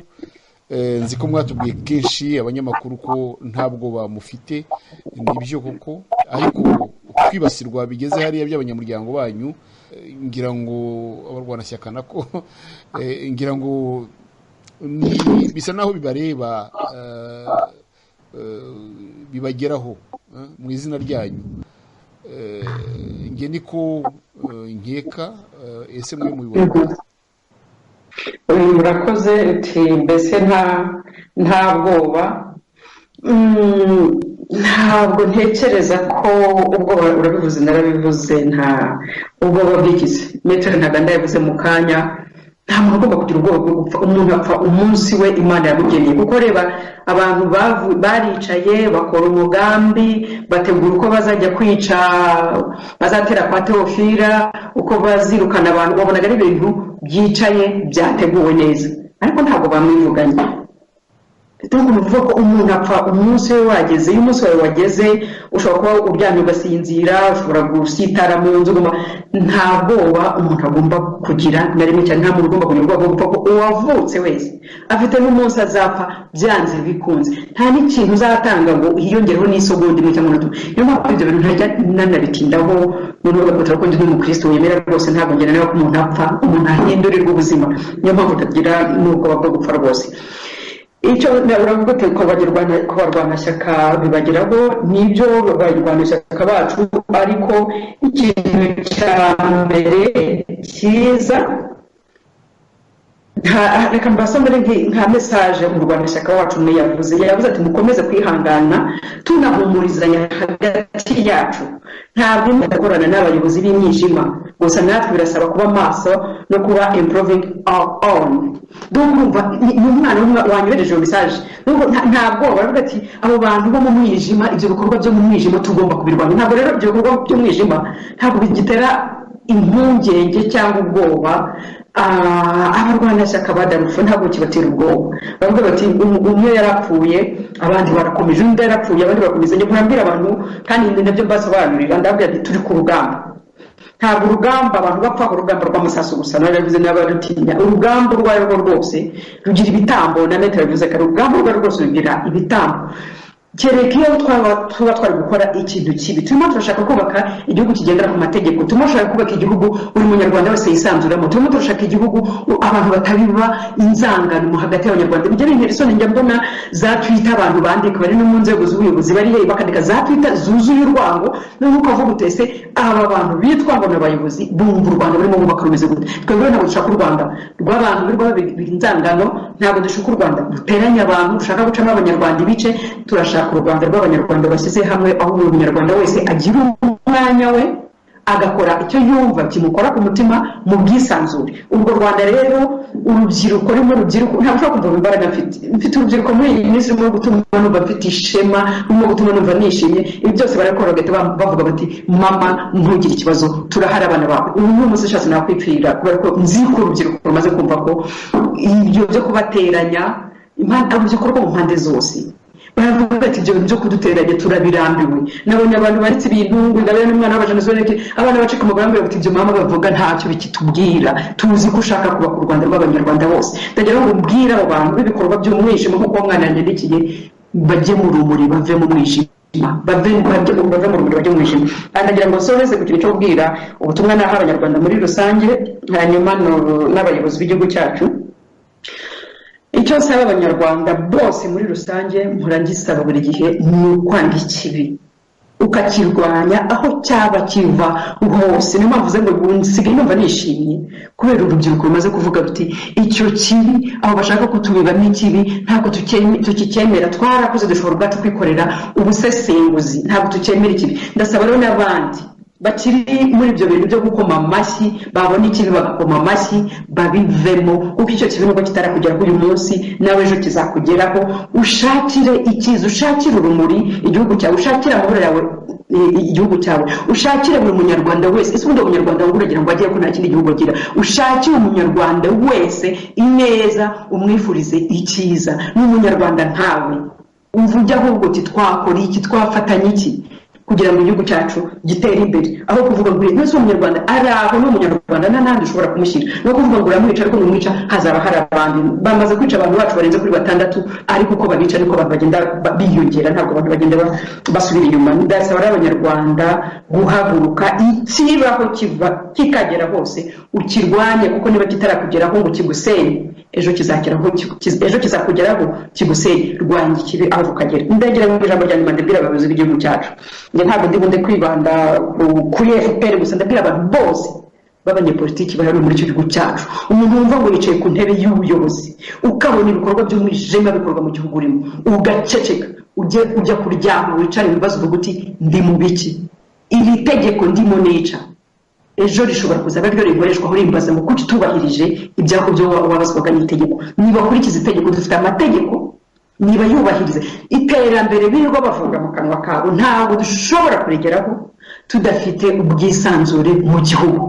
Speaker 1: nzi ko mwatubwiye kenshi abanyamakuru ko ntabwo bamufite, nibyo koko, ariko kwibasirwa bigeze hariya by'abanyamuryango banyu, ngira ngo abarwanashyaka nako ngira ngo bisa naho bibareba, bibageraho mu izina ryanyu. Nge niko nkeka, ese mwe mubibona?
Speaker 2: Murakoze. uti mbese nta bwoba. Ntabwo ntekereza ko ubwoba, urabivuze narabivuze, nta ubwoba bwigize. Metero Ntaganda yavuze mu kanya nta muntu ugomba kugira ubwoba bwo gupfa. Umuntu apfa umunsi we Imana yamugeneye, kuko reba abantu baricaye bakora umugambi bategura uko bazajya kwica, bazatera kwa Teofila, uko bazirukana abantu, babonaga ari ibintu byicaye byateguwe neza, ariko ntabwo bamwivuganye. Tuvuga ko umuntu apfa umunsi we wageze. Iyo umunsi wawe wageze ushobora kuba uryamye ugasinzira, ushobora gusitara mu nzu, nta bwoba umuntu agomba kugira na rimwe cyane. Nta muntu ugomba kugira ubwoba bwo gupfa, ko uwavutse wese afite n'umunsi azapfa byanze bikunze. Nta n'ikintu uzatanga ngo hiyongereho n'isegonda imwe cyangwa n'utu. Niyo mpamvu ibyo bintu ntajya nanabitindaho, n'ubu bagakora ko ndi n'umukristo wemera rwose, ntabwo ngena nawe ko umuntu apfa, umuntu ahindurirwa ubuzima. Niyo mpamvu utagira n'ubwoba bwo gupfa rwose. Icyo uravuga uti ko abarwanashyaka bibageraho n'ibyo abarwanashyaka bacu, ariko ikintu cya mbere cyiza, reka mbasomere nka mesaje umurwanashyaka wacu umwe yavuze ati mukomeze kwihangana tunahumurizanya hagati yacu, ntabwo mudakorana n'abayobozi b'imyijima gusa, natwe birasaba kuba maso no kuba improving our own. Ndumva n'umwana wanyohereje iyo mesaje, ntabwo baravuga ati abo bantu bo mu mwijima, ibyo bikorwa byo mu mwijima tugomba kubirwanya. Ntabwo rero ibyo bikorwa by'umwijima ntabwo bigitera impungenge cyangwa ubwoba abarwanashyaka ba Darufu, ntabwo kibatera ubwoba. Baravuga bati umwe yarapfuye abandi barakomeje, undi yarapfuye abandi barakomeza. Njye kurambira abantu kandi nabyo mbasobanurira, ndabwira ati turi ku rugamba. Ntabwo urugamba abantu bapfa ku rugamba rw'amasasu gusa, narabivuze n'abarutinya. Urugamba urwo ari rwo rwose rugira ibitambo, na Metero bivuze ko urugamba urwo ari rwo rwose rugira ibitambo. Kereka iyo tuba twari gukora ikintu kibi, turimo turashaka kubaka igihugu kigendera ku mategeko, turimo turashaka kubaka igihugu buri munyarwanda wese yisanzuramo, turimo turashaka igihugu abantu batabiba inzangano hagati y'abanyarwanda. Bijya bintera isoni, njya mbona za Twitter abantu bandika bari no mu nzego z'ubuyobozi bari bakandika za Twitter zuzuye urwango, n'uko ukavuga utese aba bantu bitwa ngo n'abayobozi bumva u Rwanda barimo bubaka rumeze gute. Twebwe ntabwo dushaka u Rwanda rw'abantu biri inzangano, ntabwo dushaka u Rwanda ruteranya abantu, dushaka gucamo abanyarwanda ibice. Turashaka u Rwanda rw'abanyarwanda bashyize hamwe, aho buri munyarwanda wese agira umwanya we agakora icyo yumva kimukora ku mutima mu bwisanzure. Urwo Rwanda rero urubyiruko rurimo urubyiruko, ntabwo ushobora kumva imbaraga mfite urubyiruko muri iyi minsi rurimo gutuma numva mfite ishema, rurimo gutuma numva nishimye. Ibi byose barakora bagahita bavuga bati mama ntugire ikibazo, turahari abana bawe. Ubu ni umunsi ushatse nakwipfira, kubera ko nzi ko urubyiruko rumaze kumva ko ibyo byo kubateranya urubyiruko rwo mu mpande zose baravuga ati ibyo bintu byo kuduteranya turabirambiwe. Nabonye abantu banditse ibintu, ndabona n'umwana w'abajenoside, abana bacika umugambi bati ibyo mama bavuga ntacyo bikitubwira, tuzi ko ushaka kubaka u Rwanda rw'abanyarwanda bose. Ndagira ngo mbwire abo bantu b'ibikorwa by'umwijima, nk'uko umwana yanyandikiye, bajye mu rumuri bave mu mwijima, bave mu rumuri bajye mu mwijima. Ndagira ngo nsoreze ku kintu cyo kubwira ubutumwa naha abanyarwanda muri rusange, hanyuma n'abayobozi b'igihugu cyacu. Icyo nsaba abanyarwanda bose muri rusange, murangisaba buri gihe, ni ukwanga ikibi ukakirwanya aho cyaba kiva hose. Niyo mpamvu uvuze ngo nsigaye numva nishimye, kubera urubyiruko rumaze kuvuga ruti icyo kibi aho bashaka kutubibamo ikibi ntabwo tukicyemera. Twarakoze dushobora ubwacu kwikorera ubusesenguzi, ntabwo tucyemera ikibi. Ndasaba rero n'abandi bakiri muri ibyo bintu byo gukoma amashyi, babona ikibi bagakoma amashyi, babivemo. Uko icyo kibi nubwo kitarakugeraho uyu munsi, nawe ejo kizakugeraho. Ushakire icyiza, ushakire urumuri igihugu cyawe, ushakire amahoro yawe igihugu cyawe, ushakire buri munyarwanda wese. Ese ubundi umunyarwanda wowe uragira ngo agere ko nta kindi gihugu agira? Ushakire umunyarwanda wese ineza, umwifurize icyiza. N'umunyarwanda ntawe umvuge ahubwo uti twakora iki, twafatanya iki kugira ngo igihugu cyacu gitere imbere, aho kuvuga ngo ntese umunyarwanda ari aho n'umunyarwanda n'andi ushobora kumushyira, no kuvuga ngo uramwica ariko numwica hazaba hari abandi. Bamaze kwica abantu bacu barenze kuri 6, ariko uko babica niko abantu bagenda biyongera, ntabwo abantu bagenda basubira inyuma. Ndasaba abanyarwanda guhaguruka, ikibaho kikagera hose ukirwanye, kuko niba kitarakugeraho ngo kigusenye, ejo kizakugeraho kigusenye. Rwanya ikibi aho ukagera. Ndagira ngo ijambo rya nyuma ndabwira abayobozi b'igihugu cyacu, ntabwo ndibunde kwibanda kuri FPR gusa, ndabwira abantu bose b'abanyepolitiki bari muri icyo gihugu cyacu. Umuntu wumva ngo yicaye ku ntebe y'ubuyobozi, ukabona ibikorwa by'umwijima bikorwa mu gihugu urimo, ugaceceka, ujya kuryama wicare ibibazo uvuga uti ndi mu biki, iri tegeko ndimo nica ejo rishobora kuza ryo rikoreshwa aho rimbaza ngo kuki tubahirije ibyago byo wabazwaga n'itegeko niba kurikiza itegeko dufite amategeko niba yubahirize iterambere birirwa bavuga mu kanwa kabo ntabwo dushobora kurigeraho tudafite ubwisanzure mu gihugu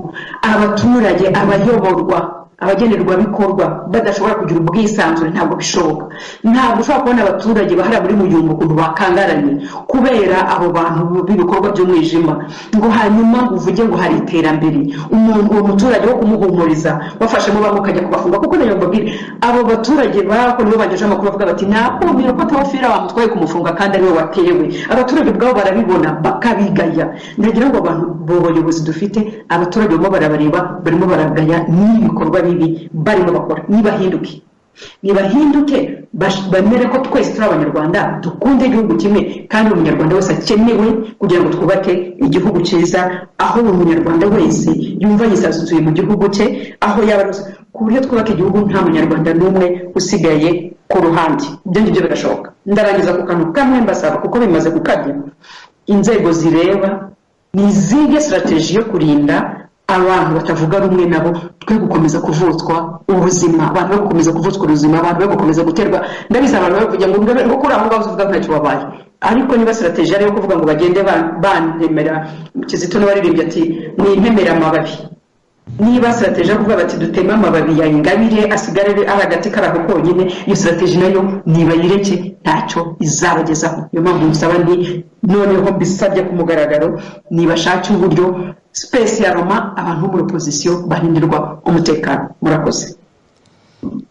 Speaker 2: abaturage abayoborwa abagenerwa bikorwa badashobora kugira ubwisanzure ntabwo bishoboka ntabwo ushobora kubona abaturage bahara muri muyumbu ukuntu bakangaranye kubera abo bantu b'ibikorwa by'umwijima ngo hanyuma uvuge ngo hari iterambere uwo muturage wo kumuhumuriza bafashemo bamukajya kubafunga kuko nayo mbabwire abo baturage bako nibo bagejeje amakuru bavuga bati nakumira ko Tawfira bamutwaye kumufunga kandi ariwe watewe abaturage ubwabo barabibona bakabigaya ndagira ngo abantu b'ubuyobozi dufite abaturage bo barabareba barimo baragaya n'ibikorwa bibi barimo bakora nibahinduke bamere ko twese turi abanyarwanda dukunde igihugu kimwe kandi umunyarwanda wese akenewe kugira ngo twubake igihugu cyiza aho umunyarwanda wese yumva yisanzuye mu gihugu cye aho yaba ku buryo twubaka igihugu nta munyarwanda n'umwe usigaye ku ruhande ibyo ngibyo birashoboka ndarangiza ku kantu kamwe mbasaba kuko bimaze gukabya inzego zireba ni izihe strategy yo kurinda abantu batavuga rumwe nabo twe gukomeza kuvutswa ubuzima abantu bo gukomeza kuvutswa ubuzima abantu bo gukomeza guterwa ndabiza abantu bavuga ngo kuri aho ngaho uvuga ntacyo wabaye ariko niba strategy ari yo kuvuga ngo bagende bantemera Kizito n'abaririmbye ati mwintemera amababi niba strategy kuvuga bati dutema amababi ya Ingabire asigare ari hagati karaho konyine iyo strategy nayo niba yireke ntacyo izabagezaho yo mpamvu nsaba ndi noneho mbisabye ku mugaragaro niba shaki uburyo space ya Roma abantu muri opposition bahindirwa umutekano murakoze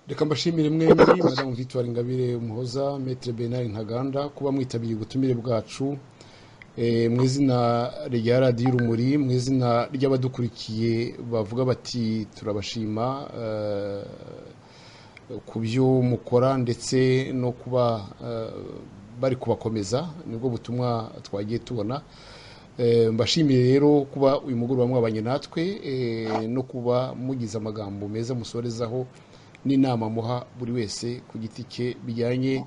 Speaker 1: reka mbashimire mwembi Madame Victoire Ingabire Umuhoza Maître Bernard Ntaganda kuba mwitabiriye ubutumire bwacu mu izina rya radiyo Urumuri mu izina ry'abadukurikiye bavuga bati turabashima ku byo mukora ndetse no kuba bari kubakomeza nibwo butumwa twagiye tubona mbashimire rero kuba uyu mugoroba mwabanye natwe no kuba mugize amagambo meza musorezaho n'inama muha buri wese ku giti cye bijyanye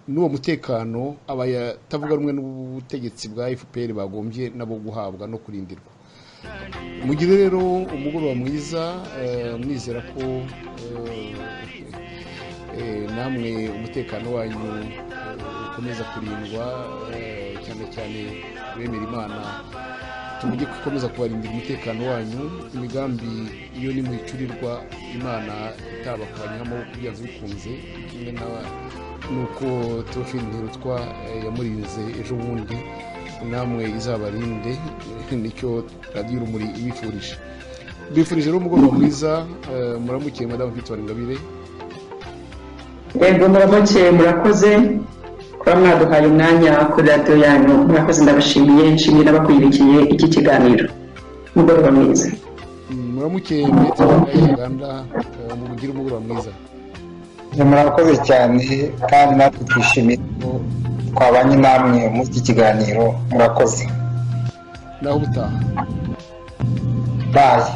Speaker 1: n'uwo mutekano abayatavuga rumwe n'ubutegetsi bwa FPR bagombye nabo guhabwa no kurindirwa mugire rero umugoroba mwiza mwizera ko namwe umutekano wanyu ukomeza kurindwa cyane cyane bemera Imana tumujye gukomeza kubarindira umutekano wanyu imigambi iyo ni mwicurirwa Imana itabakanyamo byanze bikunze kimwe nuko Théophile Ntirutwa yamurinze ejo bundi namwe izabarinde nicyo radiyo Urumuri ibifurije bifurije rero umugoroba mwiza muramukiye Madame Victoire Ingabire
Speaker 2: yego muramukiye murakoze kuba mwaduhaye umwanya kuri radiyo yanyu murakoze ndabashimiye nshimiye n'abakurikiye iki kiganiro umugoroba mwiza
Speaker 1: muramukiye Maître Ntaganda mugire umugoroba mwiza
Speaker 3: murakoze cyane kandi natwe twishimiye ko twabanye namwe muri iki kiganiro murakoze
Speaker 1: naho ubutaha
Speaker 3: bayi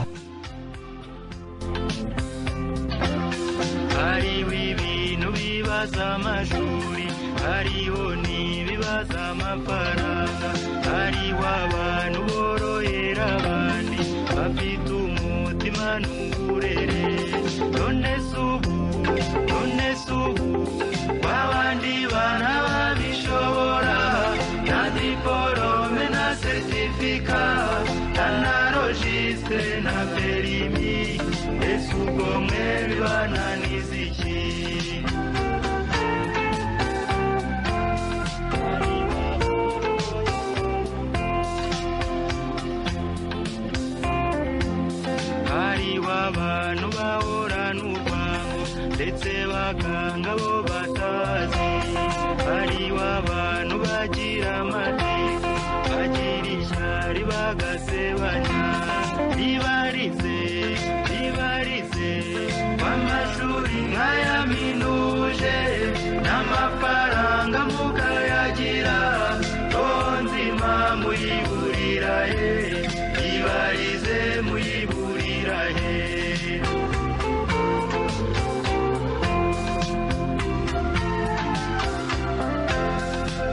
Speaker 8: hariho ibintu bibaza amashuri hariho n'ibibaza amafaranga hariho abantu borohera abandi bafite umutima n'uburere none se ubu babandi bana babishobora na diporome na seritifika na registre na perimi ese ubwo mwe bibananiza iki hariho abantu bahorana urwango ndetse bakanga bo batazi hariho abantu bagira amateka bagira ishyari bagasebanya ribarize w'amashuri nk'aya minuje n'amafaranga mukayagira tonzima muyiburira he ribarize muyiburira he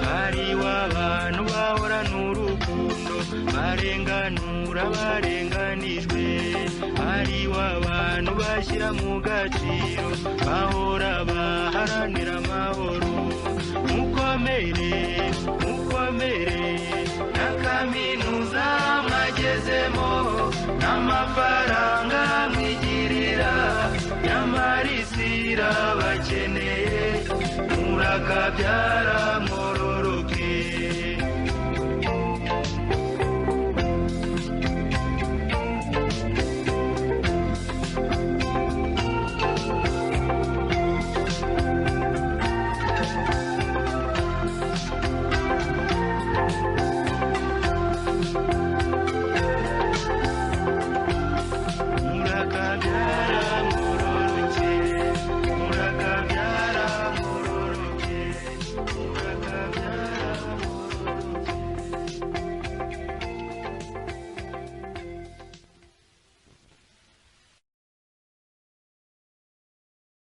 Speaker 8: hariho abantu bahorana urukundo arenganura abarenganijwe ari w'abantu bashyira mu gaciro bahora baharanira amahoro mukomere na kaminuza mwagezemo n'amafaranga mwigirira nyamara isi irabakeneye murakabyara